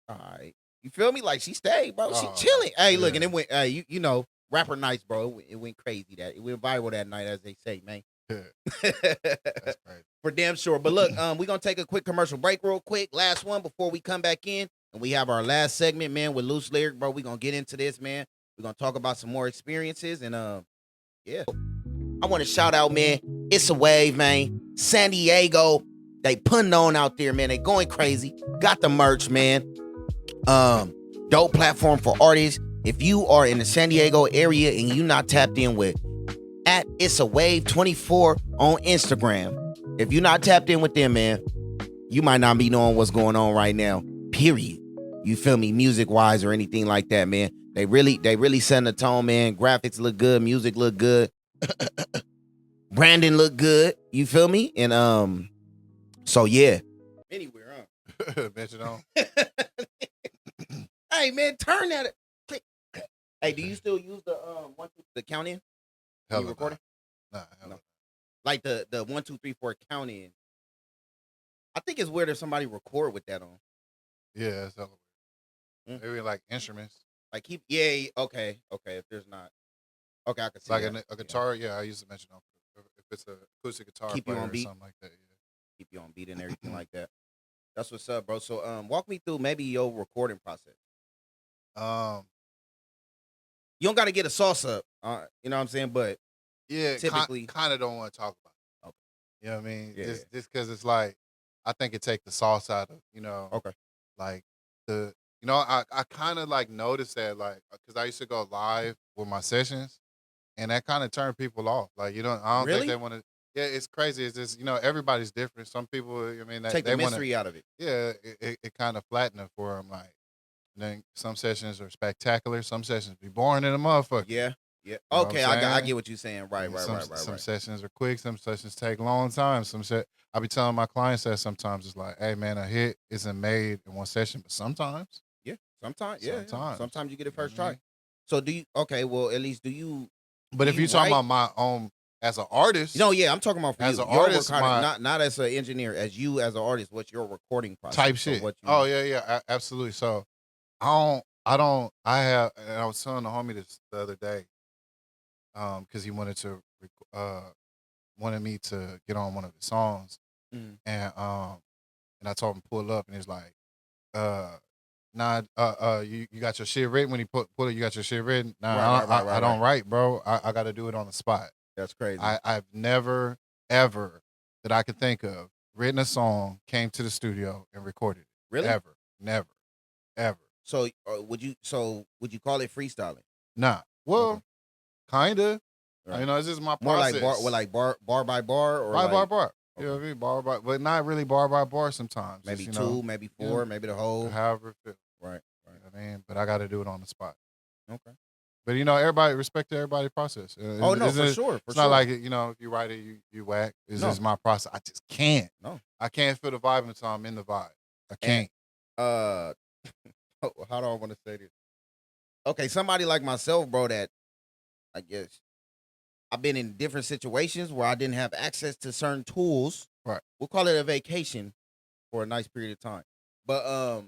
Speaker 2: all right. You feel me? Like, she stayed, bro. She
Speaker 3: Oh,
Speaker 2: chilling. Hey, look,
Speaker 3: yeah.
Speaker 2: and it went, you know, rapper nights, bro. It went crazy. It went viral that night, as they say, man.
Speaker 3: Yeah. That's crazy.
Speaker 2: For damn sure. But look, we're going to take a quick commercial break real quick. Last one before we come back in. And we have our last segment, man, with LooseLyric, bro. We're going to get into this, man. We're going to talk about some more experiences. And, yeah. I want to shout out, man. It's a wave, man. San Diego. They putting on out there, man. They going crazy. Got the merch, man. Dope platform for artists. If you are in the San Diego area and you not tapped in with at It's a Wave 24 on Instagram. If you're not tapped in with them, man, you might not be knowing what's going on right now. Period. You feel me? Music wise or anything like that, man. They really setting the tone, man. Graphics look good, music look good. Branding look good. You feel me? And so yeah. Anywhere, huh?
Speaker 3: Mention on.
Speaker 2: Hey man, turn that. Click. Hey, do you still use the count in?
Speaker 3: Hell
Speaker 2: You
Speaker 3: no.
Speaker 2: recording?
Speaker 3: Nah, hell
Speaker 2: No.
Speaker 3: no.
Speaker 2: Like the 1, 2, 3, 4 count in. I think it's weird if somebody record with that on.
Speaker 3: Yeah, it's hella
Speaker 2: Mm.
Speaker 3: weird. Maybe like instruments.
Speaker 2: Like okay. If there's not, okay, I can see
Speaker 3: Like
Speaker 2: that.
Speaker 3: a guitar, yeah, I used to mention on if it's a acoustic guitar
Speaker 2: Keep you
Speaker 3: player
Speaker 2: on
Speaker 3: or
Speaker 2: beat.
Speaker 3: something like that.
Speaker 2: Keep you on beat and everything like that. That's what's up, bro. So walk me through maybe your recording process.
Speaker 3: Yeah.
Speaker 2: You don't got to get a sauce up, you know what I'm saying? But
Speaker 3: Yeah,
Speaker 2: typically-
Speaker 3: kind of don't want to talk about it.
Speaker 2: Okay.
Speaker 3: You know what I mean?
Speaker 2: Yeah,
Speaker 3: Just because it's like, I think it take the sauce out of,
Speaker 2: okay,
Speaker 3: like I kind of like noticed that, like, because I used to go live with my sessions and that kind of turned people off. Like, I don't
Speaker 2: Really?
Speaker 3: think they want to, yeah, it's crazy. It's just, everybody's different. Some people, I mean,
Speaker 2: take
Speaker 3: they
Speaker 2: the
Speaker 3: want
Speaker 2: mystery out of it.
Speaker 3: yeah, it kind of flattened it for them. Like, then some sessions are spectacular. Some sessions be boring in a motherfucker.
Speaker 2: Yeah.
Speaker 3: know what
Speaker 2: Okay,
Speaker 3: I'm
Speaker 2: I
Speaker 3: saying?
Speaker 2: get what you're saying. Right.
Speaker 3: Some sessions are quick. Some sessions take a long time. I be telling my clients that sometimes it's like, hey man, a hit isn't made in one session, but sometimes.
Speaker 2: Yeah. Sometimes. Yeah.
Speaker 3: Sometimes.
Speaker 2: Sometimes you get it first
Speaker 3: Mhm.
Speaker 2: try. So do you? Okay. Well, at least do you?
Speaker 3: But
Speaker 2: Do
Speaker 3: if
Speaker 2: you
Speaker 3: you're talking
Speaker 2: write?
Speaker 3: about my own as an artist,
Speaker 2: No. Yeah. I'm talking about for
Speaker 3: As
Speaker 2: you.
Speaker 3: an
Speaker 2: Your
Speaker 3: artist,
Speaker 2: recording, not as an engineer, as you as an artist. What's your recording process?
Speaker 3: type
Speaker 2: So
Speaker 3: shit.
Speaker 2: what you,
Speaker 3: Oh yeah, absolutely. So I have, and I was telling the homie this the other day, because he wanted me to get on one of his songs,
Speaker 2: Mhm.
Speaker 3: and I told him pull up, and he's like, Nah, you got your shit written when he put it. You got your shit written. Nah,
Speaker 2: Right,
Speaker 3: I don't write, bro. I got to do it on the spot.
Speaker 2: That's crazy.
Speaker 3: I've never ever that I could think of written a song, came to the studio and recorded it.
Speaker 2: Really?
Speaker 3: Ever, never, ever.
Speaker 2: So would you call it freestyling?
Speaker 3: Nah. Well,
Speaker 2: Okay.
Speaker 3: kinda.
Speaker 2: Right.
Speaker 3: You know, it's just my
Speaker 2: More
Speaker 3: process.
Speaker 2: like bar by bar or
Speaker 3: bar
Speaker 2: like,
Speaker 3: bar.
Speaker 2: Okay.
Speaker 3: You know what I mean? Bar by, but not really bar by bar. Sometimes
Speaker 2: maybe
Speaker 3: just,
Speaker 2: two,
Speaker 3: you know,
Speaker 2: maybe four, maybe the whole.
Speaker 3: however it feels.
Speaker 2: Right.
Speaker 3: You know what I mean? But I got to do it on the spot.
Speaker 2: Okay.
Speaker 3: But you know, everybody respect everybody's process.
Speaker 2: Oh no, for sure.
Speaker 3: It's not like you know, if you write it, you whack. It's just my process. I just can't.
Speaker 2: No.
Speaker 3: I can't feel the vibe until I'm in the vibe. I can't.
Speaker 2: How do I want to say this? Okay, somebody like myself, bro, that I guess I've been in different situations where I didn't have access to certain tools.
Speaker 3: Right.
Speaker 2: We'll call it a vacation for a nice period of time. But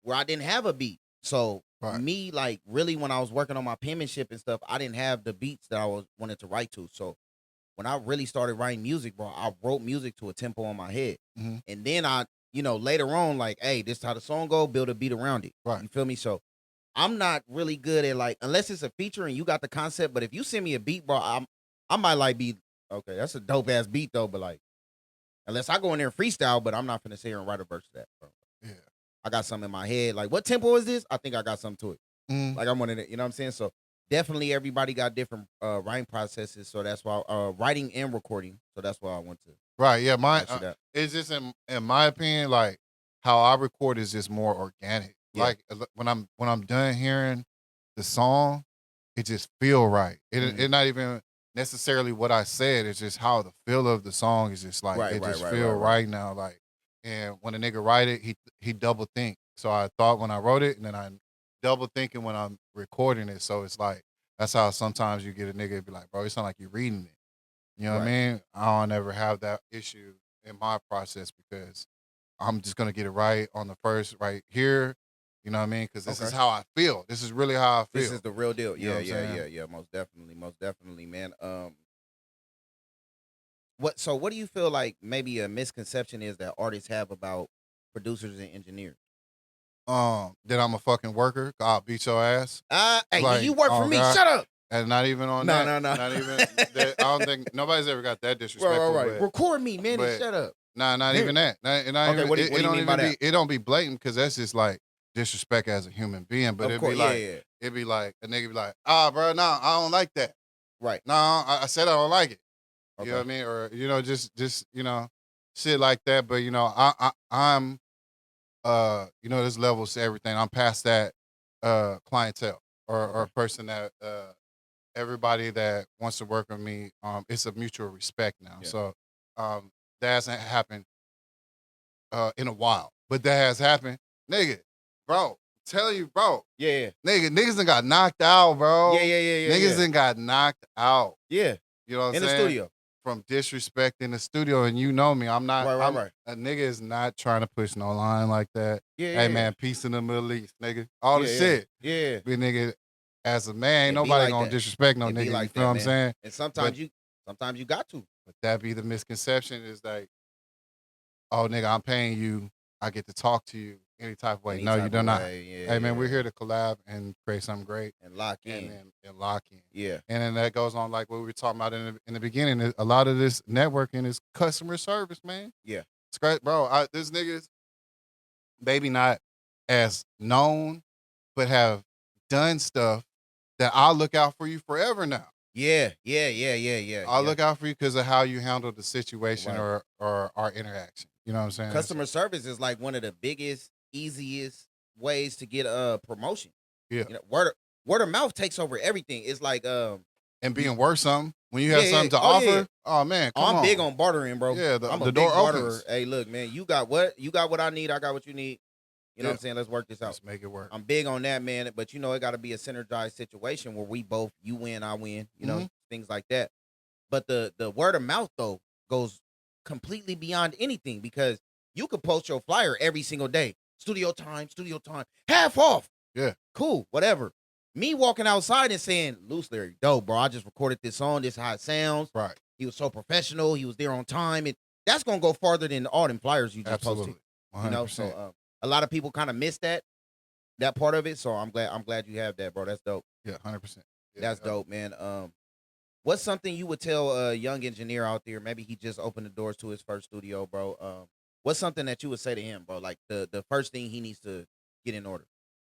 Speaker 2: where I didn't have a beat. So me, like, really when I was working on my penmanship and stuff, I didn't have the beats that I wanted to write to. So when I really started writing music, bro, I wrote music to a tempo on my head.
Speaker 3: Mhm.
Speaker 2: And then I, later on, like, hey, this is how the song go, build a beat around it.
Speaker 3: Right.
Speaker 2: You feel me? So I'm not really good at, like, unless it's a feature and you got the concept, but if you send me a beat, bro, I might like be, okay, that's a dope ass beat though, but like, unless I go in there and freestyle, but I'm not finna sit here and write a verse to that, bro.
Speaker 3: Yeah.
Speaker 2: I got something in my head. Like, what tempo is this? I think I got something to it.
Speaker 3: Mm.
Speaker 2: Like, I'm on it, you know what I'm saying? So definitely everybody got different writing processes. So that's why writing and recording. So that's why I went to.
Speaker 3: Right. Yeah.
Speaker 2: It's
Speaker 3: It's just in my opinion, like how I record is just more organic.
Speaker 2: Yeah.
Speaker 3: Like when I'm done hearing the song, it just feel right. It's not even necessarily what I said. It's just how the feel of the song is just like it just feel right now. Like, and when a nigga write it, he double think. So I thought when I wrote it, and then I'm double thinking when I'm recording it. So it's like that's how sometimes you get a nigga be like, bro, it sound like you're reading it. You know what I mean? I don't ever have that issue in my process because I'm just gonna get it right on the first right here. You know what I mean? Because this is how I feel. This is really how I feel.
Speaker 2: This is the real deal.
Speaker 3: You know
Speaker 2: Yeah. Most definitely, man. What do you feel like maybe a misconception is that artists have about producers and engineers?
Speaker 3: That I'm a fucking worker. I'll beat your ass.
Speaker 2: Hey,
Speaker 3: Like,
Speaker 2: you work for me.
Speaker 3: God.
Speaker 2: Shut up.
Speaker 3: And not even on
Speaker 2: No,
Speaker 3: that.
Speaker 2: no.
Speaker 3: Not even that. I don't think nobody's ever got that disrespectful.
Speaker 2: Right. Record me, man, and shut up.
Speaker 3: Nah, not even that.
Speaker 2: Okay, what do you mean by that?
Speaker 3: It don't be blatant because that's just like disrespect as a human being. But it'd be like a nigga be like, bro, nah, I don't like that.
Speaker 2: Right.
Speaker 3: Nah, I said I don't like it.
Speaker 2: Okay.
Speaker 3: You know what I mean? Or just shit like that. But I'm there's levels to everything. I'm past that clientele or person that everybody that wants to work with me, it's a mutual respect now.
Speaker 2: Yeah.
Speaker 3: So that hasn't happened in a while. But that has happened. Nigga, bro, tell you, bro.
Speaker 2: Yeah.
Speaker 3: Niggas done got knocked out, bro.
Speaker 2: Yeah.
Speaker 3: Niggas done got knocked out.
Speaker 2: Yeah.
Speaker 3: You know what I'm
Speaker 2: in
Speaker 3: saying?
Speaker 2: the studio.
Speaker 3: From disrespect in the studio, and you know me, I'm not.
Speaker 2: Right.
Speaker 3: A nigga is not trying to push no line like that.
Speaker 2: Yeah.
Speaker 3: Hey man, peace in the Middle East, nigga. All the shit.
Speaker 2: Yeah.
Speaker 3: Be nigga, as a man, ain't
Speaker 2: It be
Speaker 3: nobody
Speaker 2: like
Speaker 3: gonna
Speaker 2: that.
Speaker 3: disrespect no
Speaker 2: It be
Speaker 3: nigga.
Speaker 2: like
Speaker 3: You feel
Speaker 2: that,
Speaker 3: what I'm
Speaker 2: man.
Speaker 3: saying?
Speaker 2: And sometimes you got to.
Speaker 3: But that be the misconception is like, oh nigga, I'm paying you. I get to talk to you any type of way.
Speaker 2: Any
Speaker 3: No,
Speaker 2: type
Speaker 3: you do
Speaker 2: of
Speaker 3: not.
Speaker 2: way,
Speaker 3: Hey man, we're here to collab and create something great
Speaker 2: and lock in.
Speaker 3: and lock in.
Speaker 2: Yeah.
Speaker 3: And then that goes on like what we were talking about in the beginning. A lot of this networking is customer service, man.
Speaker 2: Yeah.
Speaker 3: It's great, bro. This niggas maybe not as known, but have done stuff that I'll look out for you forever now.
Speaker 2: Yeah.
Speaker 3: I'll look out for you because of how you handle the situation
Speaker 2: Right.
Speaker 3: or our interaction. You know what I'm saying?
Speaker 2: Customer service is like one of the biggest, easiest ways to get promotion.
Speaker 3: Yeah.
Speaker 2: Word of mouth takes over everything. It's like
Speaker 3: and being worth something when you have something to
Speaker 2: Oh,
Speaker 3: offer.
Speaker 2: yeah.
Speaker 3: Oh man, come
Speaker 2: I'm
Speaker 3: on.
Speaker 2: big on bartering, bro.
Speaker 3: Yeah,
Speaker 2: I'm
Speaker 3: the
Speaker 2: a
Speaker 3: door
Speaker 2: big barterer.
Speaker 3: opens.
Speaker 2: Hey, look, man, you got what I need. I got what you need. You know what I'm saying? Let's work this out.
Speaker 3: Let's make it work.
Speaker 2: I'm big on that, man. But it got to be a synergized situation where we both, you win, I win. You know, things like that. But the word of mouth though goes completely beyond anything because you could post your flyer every single day. Studio time, half off.
Speaker 3: Yeah.
Speaker 2: Cool, whatever. Me walking outside and saying, LooseLyric, dope, bro. I just recorded this song. This is how it sounds.
Speaker 3: Right.
Speaker 2: He was so professional. He was there on time. And that's going to go farther than all them flyers you just
Speaker 3: Absolutely.
Speaker 2: posted.
Speaker 3: 100%.
Speaker 2: You know, so a lot of people kind of miss that. that part of it. So I'm glad you have that, bro. That's dope.
Speaker 3: Yeah, 100%. Yeah,
Speaker 2: That's dope, man. What's something you would tell a young engineer out there? Maybe he just opened the doors to his first studio, bro. What's something that you would say to him, bro? Like the first thing he needs to get in order,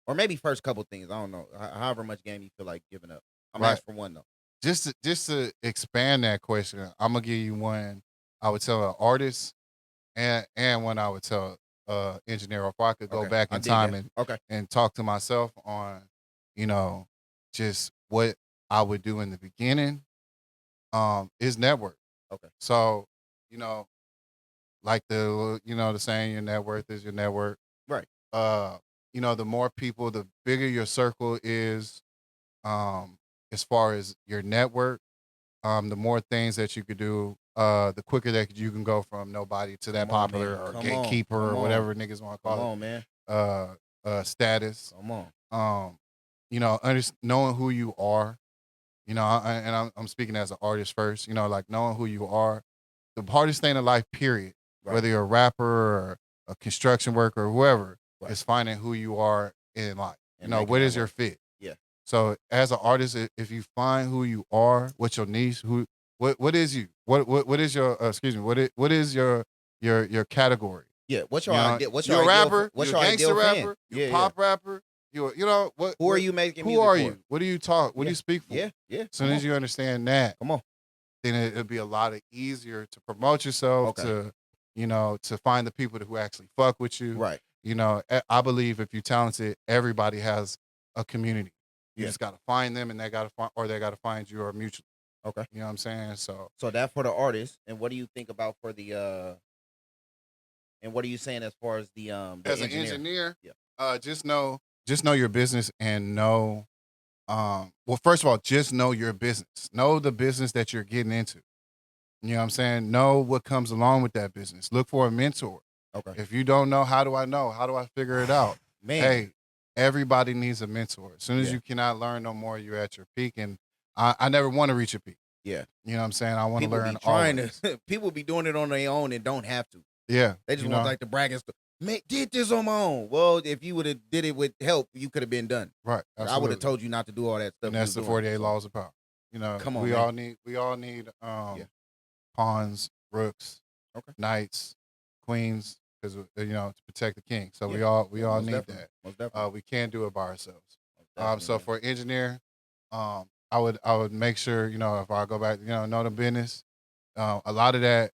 Speaker 2: or maybe first couple things. I don't know. However much game you feel like giving up. I'm
Speaker 3: Right.
Speaker 2: asking for one though.
Speaker 3: Just to expand that question, I'm gonna give you one. I would tell an artist, and one I would tell engineer. If I could go
Speaker 2: Okay,
Speaker 3: back
Speaker 2: I
Speaker 3: in
Speaker 2: dig
Speaker 3: time
Speaker 2: that. Okay.
Speaker 3: and talk to myself on, you know, just what I would do in the beginning, is network.
Speaker 2: Okay.
Speaker 3: So, you know, like the saying, your net worth is your network.
Speaker 2: Right.
Speaker 3: The more people, the bigger your circle is, as far as your network, the more things that you could do, the quicker that you can go from nobody to that
Speaker 2: Come on,
Speaker 3: popular
Speaker 2: man.
Speaker 3: or
Speaker 2: Come
Speaker 3: gatekeeper
Speaker 2: on.
Speaker 3: or
Speaker 2: Come on.
Speaker 3: whatever niggas want to
Speaker 2: Come
Speaker 3: call
Speaker 2: on, man.
Speaker 3: it, status.
Speaker 2: Come on.
Speaker 3: Knowing who you are, I'm speaking as an artist first, like knowing who you are, the hardest thing in life, period,
Speaker 2: Right.
Speaker 3: whether you're a rapper or a construction worker or whoever,
Speaker 2: Right.
Speaker 3: is finding who you are in life.
Speaker 2: And making
Speaker 3: What
Speaker 2: that
Speaker 3: is your
Speaker 2: work.
Speaker 3: fit?
Speaker 2: Yeah.
Speaker 3: So as an artist, if you find who you are, what's your niche, what is you? What is your excuse me? What is your category?
Speaker 2: Yeah. What's your
Speaker 3: You know,
Speaker 2: idea? What's
Speaker 3: you're
Speaker 2: your
Speaker 3: a
Speaker 2: ideal?
Speaker 3: rapper,
Speaker 2: What's
Speaker 3: you're a
Speaker 2: your
Speaker 3: gangster
Speaker 2: ideal fan?
Speaker 3: rapper, you're
Speaker 2: Yeah,
Speaker 3: a pop rapper, what?
Speaker 2: Who are you making
Speaker 3: Who
Speaker 2: music
Speaker 3: are
Speaker 2: for?
Speaker 3: you? What do you talk? What do
Speaker 2: Yeah.
Speaker 3: you speak for?
Speaker 2: Yeah. Yeah.
Speaker 3: As soon as you understand that,
Speaker 2: Come on.
Speaker 3: then it'll be a lot easier to promote yourself,
Speaker 2: Okay.
Speaker 3: to find the people who actually fuck with you.
Speaker 2: Right.
Speaker 3: I believe if you're talented, everybody has a community. You
Speaker 2: Yeah.
Speaker 3: just got to find them, and they got to find you, or mutually.
Speaker 2: Okay.
Speaker 3: You know what I'm saying? So
Speaker 2: So that for the artist, and what do you think about for the and what are you saying as far as the
Speaker 3: as
Speaker 2: engineer?
Speaker 3: an engineer,
Speaker 2: Yeah.
Speaker 3: just know your business and know. Well, first of all, just know your business. Know the business that you're getting into. You know what I'm saying? Know what comes along with that business. Look for a mentor.
Speaker 2: Okay.
Speaker 3: If you don't know, how do I know? How do I figure it out?
Speaker 2: Man.
Speaker 3: Hey, everybody needs a mentor. As soon as
Speaker 2: Yeah.
Speaker 3: you cannot learn no more, you're at your peak. And I never want to reach a peak.
Speaker 2: Yeah.
Speaker 3: You know what I'm saying? I want to
Speaker 2: People
Speaker 3: learn
Speaker 2: be trying
Speaker 3: always.
Speaker 2: to. People be doing it on their own and don't have to.
Speaker 3: Yeah.
Speaker 2: They just want like the bragging stuff. Did this on my own. Well, if you would have did it with help, you could have been done.
Speaker 3: Right.
Speaker 2: I would
Speaker 3: Absolutely.
Speaker 2: have told you not to do all that stuff.
Speaker 3: And that's the
Speaker 2: you was
Speaker 3: 48
Speaker 2: doing. So,
Speaker 3: laws of power.
Speaker 2: Come on,
Speaker 3: we
Speaker 2: man.
Speaker 3: all need
Speaker 2: Yeah.
Speaker 3: pawns, rooks,
Speaker 2: Okay.
Speaker 3: knights, queens, because to protect the king. So
Speaker 2: Yeah.
Speaker 3: we all
Speaker 2: Most
Speaker 3: need
Speaker 2: definitely.
Speaker 3: that.
Speaker 2: Most definitely.
Speaker 3: We can't do it by ourselves.
Speaker 2: Most definitely,
Speaker 3: So
Speaker 2: man.
Speaker 3: for an engineer, I would make sure, if I go back, know the business. A lot of that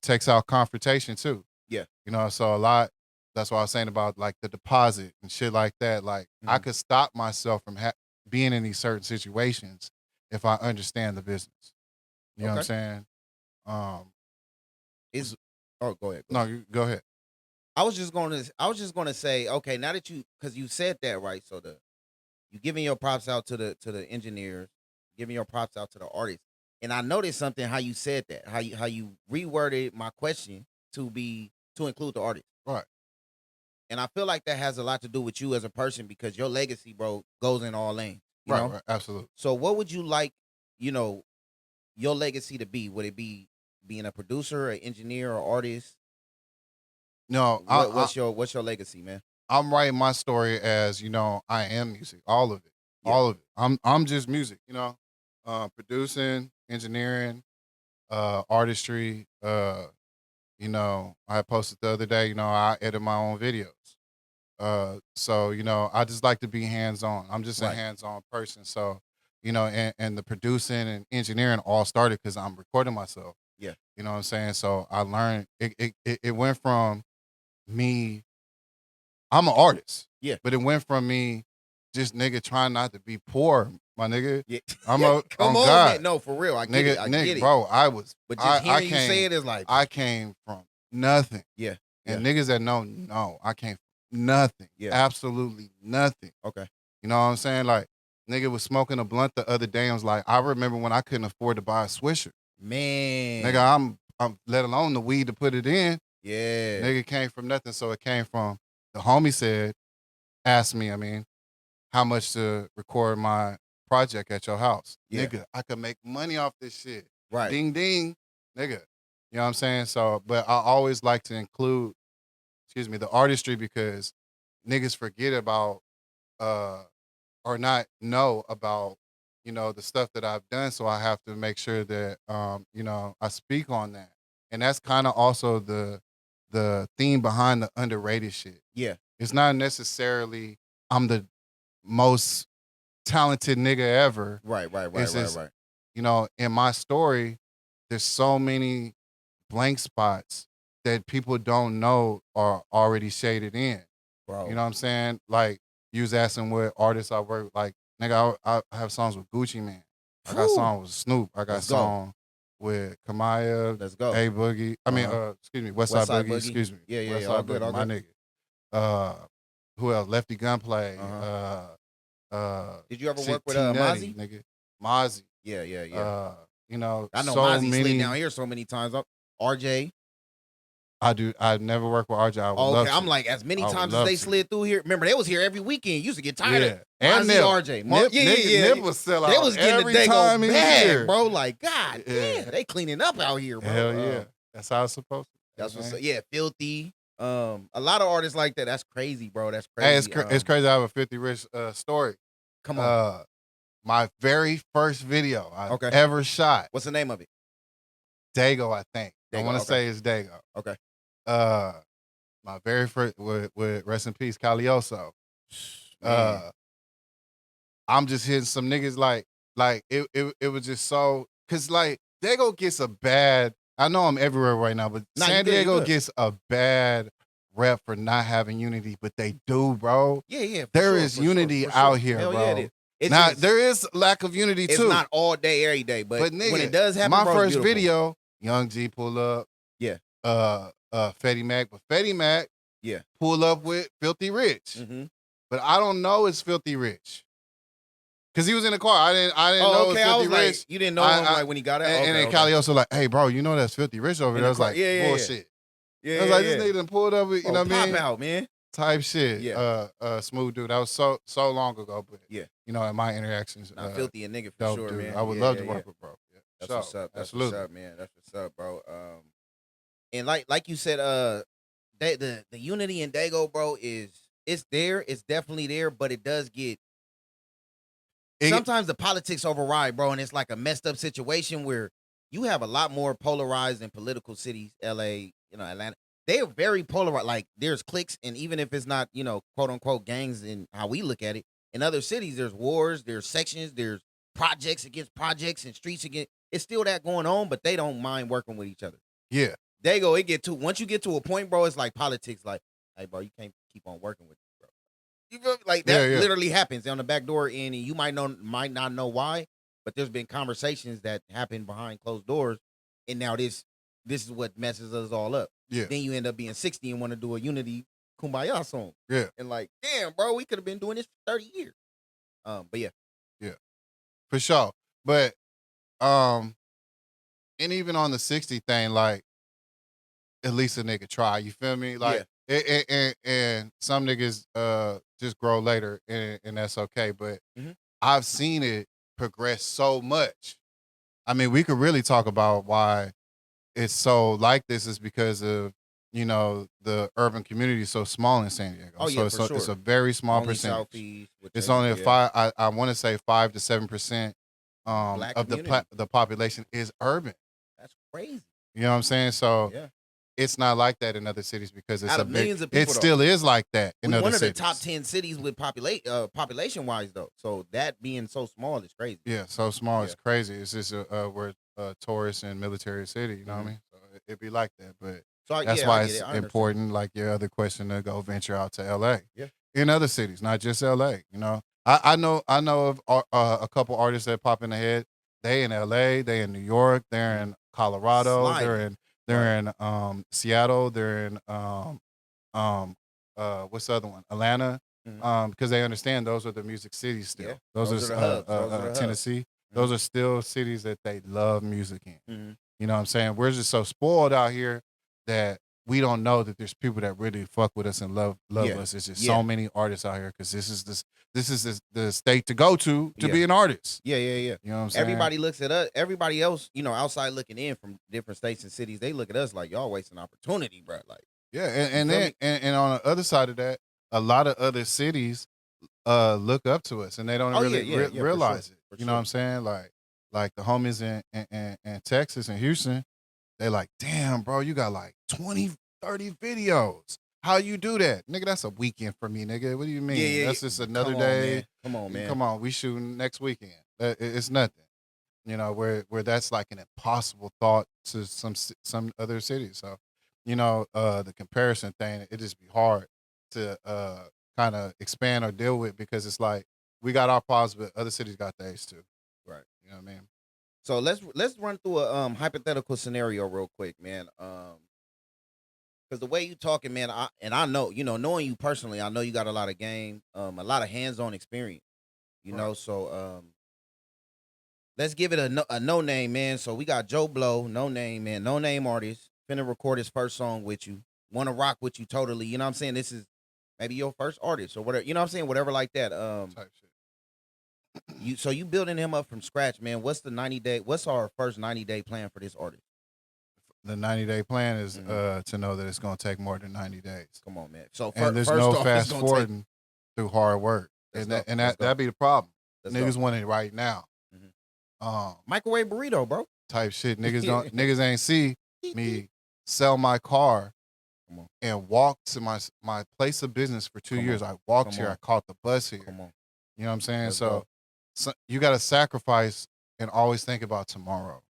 Speaker 3: takes out confrontation too.
Speaker 2: Yeah.
Speaker 3: So a lot. That's what I was saying about like the deposit and shit like that. Like I could stop myself from being in these certain situations if I understand the business. You know what I'm saying?
Speaker 2: Go ahead.
Speaker 3: No, you go ahead.
Speaker 2: I was just gonna say, okay, now that because you said that, right? So you giving your props out to the engineers, giving your props out to the artists, and I noticed something how you said that, how you reworded my question to include the artist,
Speaker 3: Right.
Speaker 2: and I feel like that has a lot to do with you as a person because your legacy, bro, goes in all lanes. You know?
Speaker 3: Right. Absolutely.
Speaker 2: So what would you like, your legacy to be? Would it be being a producer, an engineer, or artist?
Speaker 3: No,
Speaker 2: What's your legacy, man?
Speaker 3: I'm writing my story as I am music, all of it,
Speaker 2: Yeah.
Speaker 3: all of it. I'm just music, producing, engineering, artistry. I posted the other day. I edit my own videos. So I just like to be hands on. I'm just a
Speaker 2: Right.
Speaker 3: hands on person. So and the producing and engineering all started because I'm recording myself.
Speaker 2: Yeah.
Speaker 3: You know what I'm saying? So I learned it went from me. I'm an artist.
Speaker 2: Yeah.
Speaker 3: But it went from me just nigga trying not to be poor, my nigga.
Speaker 2: Yeah.
Speaker 3: I'm
Speaker 2: Come on,
Speaker 3: God.
Speaker 2: man. No, for real. I get
Speaker 3: Nigga,
Speaker 2: it. I get it.
Speaker 3: bro, I was.
Speaker 2: But just
Speaker 3: I
Speaker 2: hearing you say it is like,
Speaker 3: I came from nothing.
Speaker 2: yeah.
Speaker 3: And niggas that know, I came from nothing.
Speaker 2: Yeah.
Speaker 3: Absolutely nothing.
Speaker 2: Okay.
Speaker 3: You know what I'm saying? Like, nigga was smoking a blunt the other day and was like, I remember when I couldn't afford to buy a Swisher.
Speaker 2: Man.
Speaker 3: Nigga, I'm let alone the weed to put it in.
Speaker 2: Yeah.
Speaker 3: Nigga came from nothing. So it came from the homie asked me, how much to record my project at your house.
Speaker 2: Yeah.
Speaker 3: Nigga, I could make money off this shit.
Speaker 2: Right.
Speaker 3: Ding ding. Nigga. You know what I'm saying? So, but I always like to include, the artistry because, niggas forget about or not know about, you know, the stuff that I've done. So I have to make sure that you know, I speak on that. And that's kind of also the theme behind the underrated shit.
Speaker 2: Yeah.
Speaker 3: It's not necessarily I'm the most talented nigga ever.
Speaker 2: Right.
Speaker 3: It's just, you know, in my story, there's so many blank spots that people don't know are already shaded in.
Speaker 2: Bro.
Speaker 3: You know what I'm saying? Like, you was asking what artists I work with. Like, nigga, I have songs with Gucci Mane. I got songs with Snoop. I got
Speaker 2: Let's go.
Speaker 3: song with Kamaya.
Speaker 2: Let's go.
Speaker 3: A Boogie. I mean, excuse me, Westside Boogie.
Speaker 2: Boogie.
Speaker 3: Excuse me.
Speaker 2: Yeah.
Speaker 3: Westside
Speaker 2: All good.
Speaker 3: Boogie,
Speaker 2: All
Speaker 3: my
Speaker 2: good.
Speaker 3: nigga. Who else? Lefty Gunplay.
Speaker 2: Did you ever
Speaker 3: shit,
Speaker 2: work with
Speaker 3: T-Nutty,
Speaker 2: Mozzie?
Speaker 3: nigga? Mozzie.
Speaker 2: Yeah.
Speaker 3: You know,
Speaker 2: I know
Speaker 3: so
Speaker 2: Mozzie
Speaker 3: many.
Speaker 2: slid down here so many times. RJ.
Speaker 3: I never worked with RJ. I would love
Speaker 2: Okay,
Speaker 3: to.
Speaker 2: I'm like, as many
Speaker 3: I would
Speaker 2: times as
Speaker 3: love
Speaker 2: they
Speaker 3: to.
Speaker 2: slid through here. Remember, they was here every weekend. You used to get tired of
Speaker 3: And
Speaker 2: Mozzie,
Speaker 3: Nip.
Speaker 2: RJ.
Speaker 3: Nip was sell out
Speaker 2: They was getting
Speaker 3: every
Speaker 2: the
Speaker 3: time
Speaker 2: Dago
Speaker 3: he was
Speaker 2: bag,
Speaker 3: here.
Speaker 2: bro. Like, God
Speaker 3: Yeah.
Speaker 2: damn, they cleaning up out here, bro.
Speaker 3: Hell yeah. That's how it's supposed to be.
Speaker 2: That's what's
Speaker 3: man.
Speaker 2: up. Yeah, Filthy. A lot of artists like that. That's crazy, bro. That's crazy.
Speaker 3: Hey, it's crazy. I have a 50 Rich story.
Speaker 2: Come on.
Speaker 3: My very first video I
Speaker 2: Okay.
Speaker 3: ever shot.
Speaker 2: What's the name of it?
Speaker 3: Dago, I think. I
Speaker 2: Dago,
Speaker 3: want to
Speaker 2: okay.
Speaker 3: say it's Dago.
Speaker 2: Okay.
Speaker 3: My very first with rest in peace, Calioso.
Speaker 2: Man.
Speaker 3: I'm just hitting some niggas like it was just so, cause like Dago gets a bad. I know I'm everywhere right now, but
Speaker 2: Nah,
Speaker 3: San
Speaker 2: you good, you
Speaker 3: Diego
Speaker 2: good.
Speaker 3: gets a bad rep for not having unity, but they do, bro.
Speaker 2: Yeah.
Speaker 3: There is unity out here,
Speaker 2: Hell
Speaker 3: bro.
Speaker 2: Yeah, it is. It's
Speaker 3: Now
Speaker 2: just-
Speaker 3: there is lack of unity
Speaker 2: it's
Speaker 3: too.
Speaker 2: not all day, every day, but
Speaker 3: nigga,
Speaker 2: when it does happen,
Speaker 3: my
Speaker 2: bro, it's
Speaker 3: first
Speaker 2: beautiful.
Speaker 3: video, Young G pull up.
Speaker 2: Yeah.
Speaker 3: Fetty Mac, but Fetty Mac,
Speaker 2: Yeah.
Speaker 3: pull up with Filthy Rich.
Speaker 2: Mm-hmm.
Speaker 3: But I don't know it's Filthy Rich. Cause he was in the car. I didn't know
Speaker 2: Oh,
Speaker 3: it
Speaker 2: okay.
Speaker 3: was
Speaker 2: I
Speaker 3: Filthy
Speaker 2: was
Speaker 3: Rich.
Speaker 2: like, you didn't know him
Speaker 3: I-
Speaker 2: like when he got out.
Speaker 3: And then Calioso like, hey bro, you know that's Filthy Rich over
Speaker 2: In
Speaker 3: there. I
Speaker 2: the
Speaker 3: was
Speaker 2: car.
Speaker 3: like,
Speaker 2: Yeah.
Speaker 3: bullshit.
Speaker 2: Yeah,
Speaker 3: I was like, this nigga done pulled up with, you know what I mean?
Speaker 2: Pop out, man.
Speaker 3: Type shit.
Speaker 2: Yeah.
Speaker 3: Smooth dude. That was so long ago, but
Speaker 2: Yeah.
Speaker 3: you know, in my interactions.
Speaker 2: Not Filthy a nigga for
Speaker 3: dope
Speaker 2: sure,
Speaker 3: dude.
Speaker 2: man.
Speaker 3: I would love to work with bro. Yeah.
Speaker 2: That's
Speaker 3: So,
Speaker 2: what's up. That's
Speaker 3: absolutely.
Speaker 2: what's up, man. That's what's up, bro. And like you said, the unity in Dago, bro, it's there. It's definitely there, but it does get. Sometimes the politics override, bro, and it's like a messed up situation where you have a lot more polarized and political cities, LA, Atlanta. They are very polarized. Like there's cliques, and even if it's not, quote unquote gangs in how we look at it, in other cities there's wars, there's sections, there's projects against projects and streets against. It's still that going on, but they don't mind working with each other.
Speaker 3: Yeah.
Speaker 2: Once you get to a point, bro, it's like politics. Like, hey, bro, you can't keep on working with it, bro. You feel me? Like that literally happens on the back door, and you might not know why, but there's been conversations that happen behind closed doors, and now this is what messes us all up.
Speaker 3: Yeah.
Speaker 2: Then you end up being 60 and want to do a unity kumbaya song.
Speaker 3: Yeah.
Speaker 2: And like, damn, bro, we could have been doing this for 30 years. But yeah.
Speaker 3: Yeah. For sure. But and even on the 60 thing, like, at least a nigga try. You feel me? Like, and some niggas just grow later, and that's okay. But I've seen it progress so much. I mean, we could really talk about why it's so like this is because of, the urban community is so small in San Diego.
Speaker 2: Oh, yeah,
Speaker 3: so
Speaker 2: for
Speaker 3: it's
Speaker 2: sure.
Speaker 3: a very small
Speaker 2: Only
Speaker 3: percentage.
Speaker 2: Southeast,
Speaker 3: It's only a 5. I want to say 5 to 7%
Speaker 2: Black
Speaker 3: of
Speaker 2: community.
Speaker 3: the population is urban.
Speaker 2: That's crazy.
Speaker 3: You know what I'm saying? So
Speaker 2: Yeah.
Speaker 3: it's not like that in other cities because it's
Speaker 2: Out
Speaker 3: a
Speaker 2: of
Speaker 3: big.
Speaker 2: millions of people,
Speaker 3: It still is like that in
Speaker 2: We're
Speaker 3: other
Speaker 2: one of the
Speaker 3: cities.
Speaker 2: top 10 cities with population wise though. So that being so small is crazy.
Speaker 3: Yeah, so small. It's
Speaker 2: Yeah.
Speaker 3: crazy. It's just we're a tourist and military city. You know what I mean? So it'd be like that, but
Speaker 2: So
Speaker 3: that's
Speaker 2: yeah,
Speaker 3: why
Speaker 2: I
Speaker 3: it's
Speaker 2: get it. I understand.
Speaker 3: important. Like your other question, to go venture out to LA.
Speaker 2: Yeah.
Speaker 3: In other cities, not just LA. I know of a couple artists that pop in the head. They in LA. They in New York. They're in Colorado.
Speaker 2: Sliding.
Speaker 3: They're in Seattle. They're in what's the other one? Atlanta. Because they understand those are the music cities still.
Speaker 2: Yeah.
Speaker 3: Those
Speaker 2: Those
Speaker 3: are
Speaker 2: are the hubs. Those are the hubs.
Speaker 3: Tennessee. Those are still cities that they love music in.
Speaker 2: Mhm.
Speaker 3: You know what I'm saying? We're just so spoiled out here that we don't know that there's people that really fuck with us and love
Speaker 2: Yeah.
Speaker 3: us. It's just
Speaker 2: Yeah.
Speaker 3: so many artists out here because this is the state to go to
Speaker 2: Yeah.
Speaker 3: be an artist.
Speaker 2: Yeah.
Speaker 3: You know what I'm saying?
Speaker 2: Everybody looks at us. Everybody else, outside looking in from different states and cities, they look at us like y'all wasting opportunity, bro. Like,
Speaker 3: Yeah, and
Speaker 2: You feel
Speaker 3: then and on the other side of that, a lot of other cities look up to us and they don't really realize it. You know what I'm saying? Like the homies in Texas and Houston, they like, damn, bro, you got like 20, 30 videos. How you do that? Nigga, that's a weekend for me, nigga. What do you mean?
Speaker 2: Yeah,
Speaker 3: that's just another day.
Speaker 2: Come on, man.
Speaker 3: Come on, we shooting next weekend. It's nothing. You know, where that's like an impossible thought to some other cities. So, you know, the comparison thing, it just be hard to kind of expand or deal with because it's like we got our problems, but other cities got theirs too.
Speaker 2: Right.
Speaker 3: You know what I mean?
Speaker 2: So let's run through a hypothetical scenario real quick, man. Because the way you talking, man, I know, you know, knowing you personally, I know you got a lot of game, a lot of hands-on experience, you know. So let's give it a no name, man. So we got Joe Blow, no name, man, no name artist, finna record his first song with you, wanna rock with you totally. You know what I'm saying? This is maybe your first artist or whatever. You know what I'm saying? Whatever like that.
Speaker 3: Type shit.
Speaker 2: You building him up from scratch, man. What's our first 90-day plan for this artist?
Speaker 3: The 90-day plan is to know that it's gonna take more than 90 days.
Speaker 2: Come on, man. So
Speaker 3: and there's no fast forwarding through hard work. That'd be the problem. Niggas want it right now.
Speaker 2: Microwave burrito, bro.
Speaker 3: Type shit. Niggas ain't see me sell my car and walk to my place of business for 2 years. I walked here, I caught the bus here.
Speaker 2: Come on.
Speaker 3: You know what I'm saying? So you gotta sacrifice and always think about tomorrow.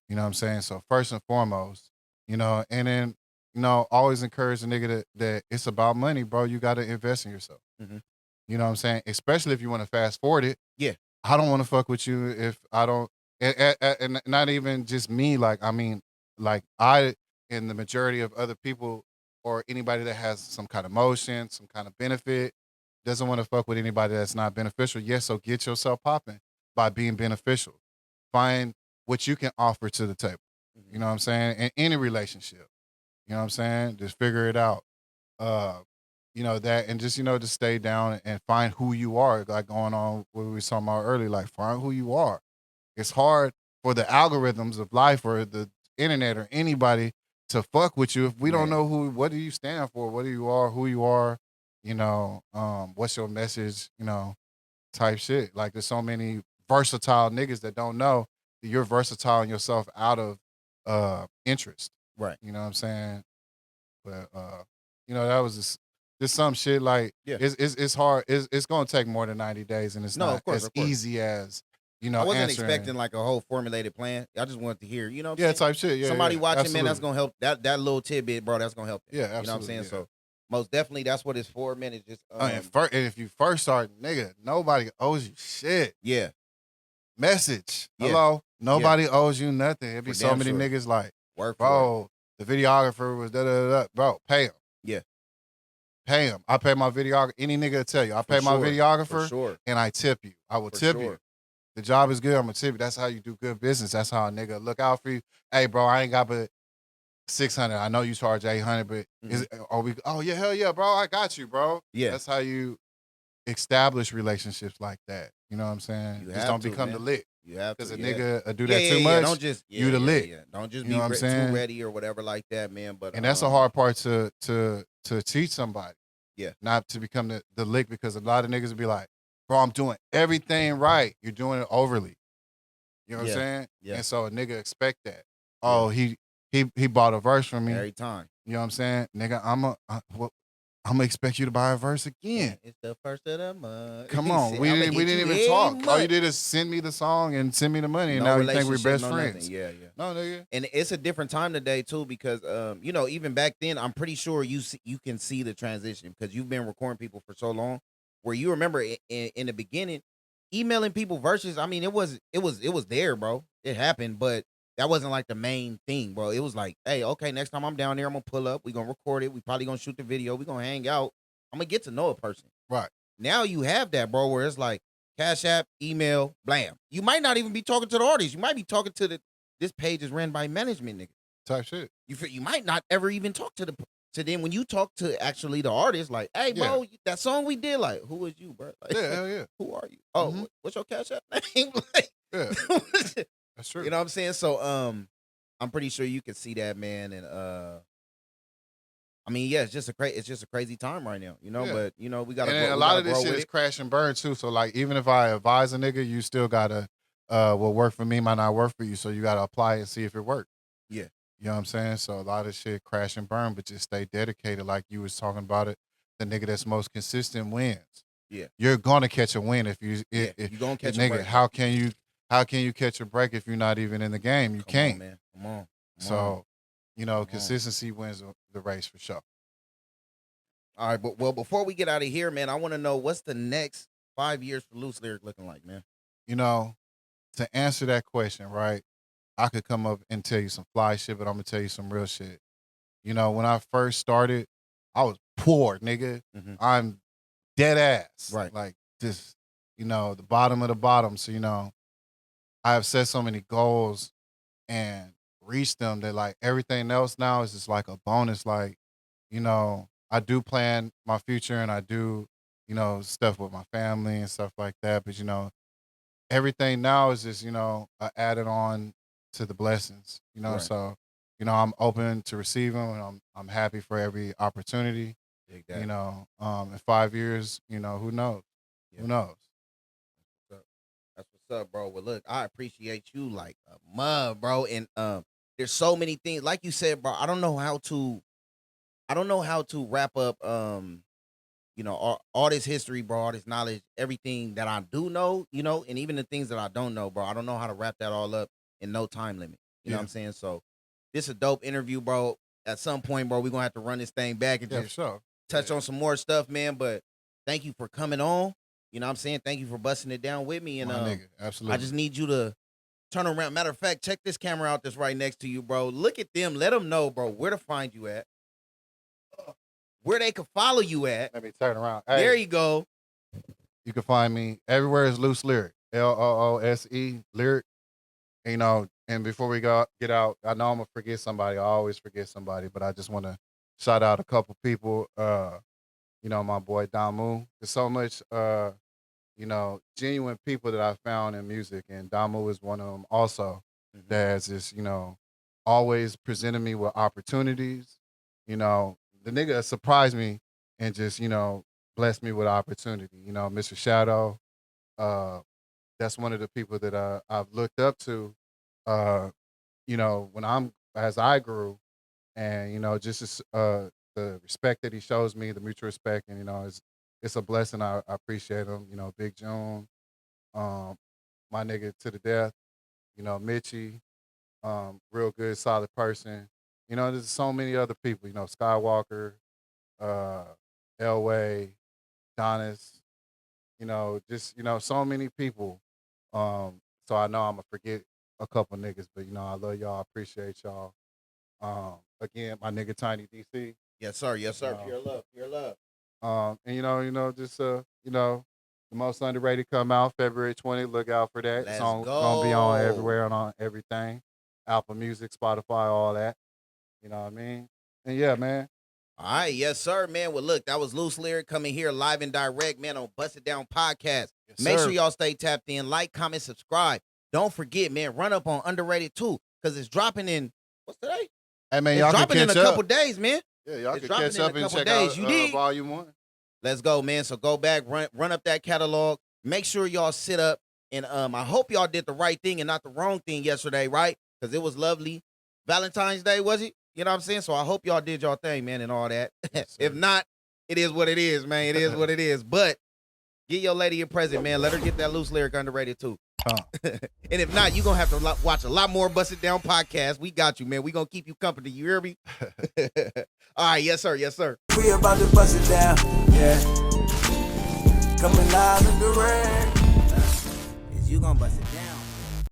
Speaker 3: You know what I'm saying? So first and foremost, you know, and then, you know, always encourage the nigga that it's about money, bro. You got to invest in yourself. You know what I'm saying? Especially if you want to fast forward it.
Speaker 2: Yeah.
Speaker 3: I don't want to fuck with you if I don't, and not even just me. Like, I mean, like I, and the majority of other people or anybody that has some kind of motion, some kind of benefit, doesn't want to fuck with anybody that's not beneficial. Yes, so get yourself popping by being beneficial. Find what you can offer to the table. You know what I'm saying? In any relationship. You know what I'm saying? Just figure it out. You know, that, and just, you know, just stay down and find who you are, like going on what we were talking about earlier, like find who you are. It's hard for the algorithms of life or the internet or anybody to fuck with you if we don't know what do you stand for, what do you are, who you are, you know, what's your message, you know, type shit. Like there's so many versatile niggas that don't know that you're versatile in yourself out of interest.
Speaker 2: Right.
Speaker 3: You know what I'm saying? But you know, that was just some shit like it's hard. It's gonna take more than 90 days and it's not as easy as, you know.
Speaker 2: I wasn't expecting like a whole formulated plan. I just wanted to hear, you know what I'm saying?
Speaker 3: Type shit. Yeah.
Speaker 2: Somebody watching,
Speaker 3: absolutely.
Speaker 2: man, that's gonna help. That little tidbit, bro, that's gonna help them.
Speaker 3: Yeah, absolutely.
Speaker 2: You know what I'm saying?
Speaker 3: Yeah.
Speaker 2: So most definitely that's what it's for, man. It's just
Speaker 3: and if you first start, nigga, nobody owes you shit.
Speaker 2: Yeah.
Speaker 3: Message.
Speaker 2: Yeah.
Speaker 3: Hello? Nobody owes you nothing. It'd be
Speaker 2: For
Speaker 3: so
Speaker 2: damn
Speaker 3: many
Speaker 2: sure.
Speaker 3: niggas like,
Speaker 2: Work
Speaker 3: bro, the videographer was da-da-da-da. Bro, pay him.
Speaker 2: Yeah.
Speaker 3: Pay him. I pay my videographer. Any nigga will tell you. I pay my videographer and I tip you. I will tip you. The job is good, I'm going to tip you. That's how you do good business. That's how a nigga look out for you. Hey, bro, I ain't got but 600. I know you charge 800, but yeah, hell yeah, bro. I got you, bro.
Speaker 2: Yeah.
Speaker 3: That's how you establish relationships like that. You know what I'm saying?
Speaker 2: You
Speaker 3: Just don't become the lick.
Speaker 2: You have to.
Speaker 3: Because a nigga do that too much.
Speaker 2: Don't just
Speaker 3: you the lick.
Speaker 2: Yeah. Don't just
Speaker 3: you know what I'm saying?
Speaker 2: too ready or whatever like that, man. But
Speaker 3: and that's a hard part to teach somebody.
Speaker 2: Yeah.
Speaker 3: Not to become the lick, because a lot of niggas will be like, bro, I'm doing everything right. You're doing it overly. You know what I'm saying?
Speaker 2: Yeah.
Speaker 3: And so a nigga expect that. Oh, he bought a verse from me
Speaker 2: every time.
Speaker 3: You know what I'm saying? Nigga, I'm gonna expect you to buy a verse again.
Speaker 2: It's the first of the month.
Speaker 3: Come on, we didn't even talk. All you did is send me the song and send me the money, and now you think we're best friends.
Speaker 2: Yeah.
Speaker 3: No, nigga.
Speaker 2: And it's a different time today too, because you know, even back then, I'm pretty sure you can see the transition because you've been recording people for so long. Where you remember in the beginning, emailing people verses. I mean, it was there, bro. It happened, but that wasn't like the main thing, bro. It was like, hey, okay, next time I'm down there, I'm gonna pull up. We gonna record it. We probably gonna shoot the video. We gonna hang out. I'm gonna get to know a person.
Speaker 3: Right.
Speaker 2: Now you have that, bro, where it's like Cash App, email, blam. You might not even be talking to the artist. You might be talking to this page is ran by management, nigga.
Speaker 3: Type shit.
Speaker 2: You might not ever even talk to them when you talk to actually the artist, like, hey, bro, that song we did, like, who is you, bro? Like,
Speaker 3: hell yeah.
Speaker 2: Who are you? Oh, what's your Cash App name? Like,
Speaker 3: yeah. That's true.
Speaker 2: You know what I'm saying? So I'm pretty sure you can see that, man, and I mean, yeah, it's just a crazy time right now, you know.
Speaker 3: Yeah.
Speaker 2: But you know, we gotta.
Speaker 3: And
Speaker 2: grow,
Speaker 3: a lot of this shit is crash and burn too. So like, even if I advise a nigga, you still gotta what work for me might not work for you. So you gotta apply it and see if it works.
Speaker 2: Yeah.
Speaker 3: You know what I'm saying? So a lot of shit crash and burn, but just stay dedicated. Like you was talking about it, the nigga that's most consistent wins.
Speaker 2: Yeah.
Speaker 3: You're gonna catch a win if you
Speaker 2: you're gonna catch a
Speaker 3: nigga.
Speaker 2: break.
Speaker 3: How can you catch a break if you're not even in the game? You can't.
Speaker 2: on, man. Come on.
Speaker 3: So, you know, consistency wins the race for sure.
Speaker 2: All right, but well, before we get out of here, man, I want to know what's the next 5 years for LooseLyric looking like, man.
Speaker 3: You know, to answer that question, right? I could come up and tell you some fly shit, but I'm gonna tell you some real shit. You know, when I first started, I was poor, nigga.
Speaker 2: Mhm.
Speaker 3: I'm dead ass.
Speaker 2: Right.
Speaker 3: Like just, you know, the bottom of the bottom. So, you know, I have set so many goals and reached them that like everything else now is just like a bonus. Like, you know, I do plan my future and I do, you know, stuff with my family and stuff like that. But, you know, everything now is just, you know, added on to the blessings, you know.
Speaker 2: Right.
Speaker 3: So, you know, I'm open to receive them and I'm happy for every opportunity.
Speaker 2: Exactly.
Speaker 3: You know, in 5 years, you know, who knows?
Speaker 2: Yeah.
Speaker 3: Who knows?
Speaker 2: That's what's up, bro. Well, look, I appreciate you like a mug, bro. And there's so many things, like you said, bro. I don't know how to wrap up, you know, all this history, bro, all this knowledge, everything that I do know, you know, and even the things that I don't know, bro. I don't know how to wrap that all up in no time limit. You know what I'm saying? So this a dope interview, bro. At some point, bro, we're gonna have to run this thing back and
Speaker 3: Yeah, for
Speaker 2: just
Speaker 3: sure.
Speaker 2: touch on some more stuff, man. But thank you for coming on. You know what I'm saying? Thank you for busting it down with me. And
Speaker 3: My nigga, absolutely.
Speaker 2: I just need you to turn around. Matter of fact, check this camera out that's right next to you, bro. Look at them. Let them know, bro, where to find you at. Where they can follow you at.
Speaker 3: Let me turn around. Hey,
Speaker 2: There you go.
Speaker 3: you can find me everywhere is LooseLyric. LOOSE lyric. You know, and before we get out, I know I'm gonna forget somebody. I always forget somebody, but I just want to shout out a couple people. You know, my boy Damu. There's so much you know, genuine people that I found in music, and Damu is one of them also. That has just, you know, always presented me with opportunities. You know, the nigga surprised me and just, you know, blessed me with opportunity. You know, Mr. Shadow, that's one of the people that I've looked up to, you know, as I grew, and, you know, just the respect that he shows me, the mutual respect, and, you know, it's a blessing. I appreciate him. You know, Big June, my nigga to the death, you know, Mitchie, real good, solid person. You know, there's so many other people, you know, Skywalker, Elway, Donis, you know, just, you know, so many people. So I know I'm gonna forget a couple niggas, but, you know, I love y'all. I appreciate y'all. Again, my nigga Tiny DC.
Speaker 2: Yes, sir. Yes, sir. Pure love. Pure love.
Speaker 3: And you know, just you know, the most underrated come out February 20th. Look out for that.
Speaker 2: Let's
Speaker 3: It's gonna be on
Speaker 2: go.
Speaker 3: everywhere and on everything, Apple Music, Spotify, all that. You know what I mean? And yeah, man.
Speaker 2: All right, yes, sir, man. Well, look, that was LooseLyric coming here live and direct, man, on Bust It Down Podcast.
Speaker 3: Yes,
Speaker 2: Make
Speaker 3: sir.
Speaker 2: sure y'all stay tapped in, like, comment, subscribe. Don't forget, man, run up on Underrated too, because it's dropping in, what's today?
Speaker 3: Hey man,
Speaker 2: It's
Speaker 3: y'all can
Speaker 2: dropping in
Speaker 3: catch
Speaker 2: a
Speaker 3: up.
Speaker 2: couple days, man.
Speaker 3: Yeah, y'all
Speaker 2: It's
Speaker 3: can
Speaker 2: dropping
Speaker 3: catch
Speaker 2: in a
Speaker 3: up and
Speaker 2: couple
Speaker 3: check
Speaker 2: days.
Speaker 3: out
Speaker 2: You dig?
Speaker 3: Volume 1.
Speaker 2: Let's go, man. So go back, run up that catalog. Make sure y'all sit up, and I hope y'all did the right thing and not the wrong thing yesterday, right? Because it was lovely. Valentine's Day, was it? You know what I'm saying? So I hope y'all did y'all thing, man, and all that.
Speaker 3: Yes,
Speaker 2: If
Speaker 3: sir.
Speaker 2: not, it is what it is, man. It is what it is. But get your lady a present, man. Let her get that LooseLyric Underrated too. And if not, you're going to have to watch a lot more Bust It Down podcasts. We got you, man. We going to keep you company. You hear me? All right. Yes, sir. Yes, sir.
Speaker 1: We about to bust it down, yeah. Coming live in the rain.
Speaker 2: Is you going to bust it down?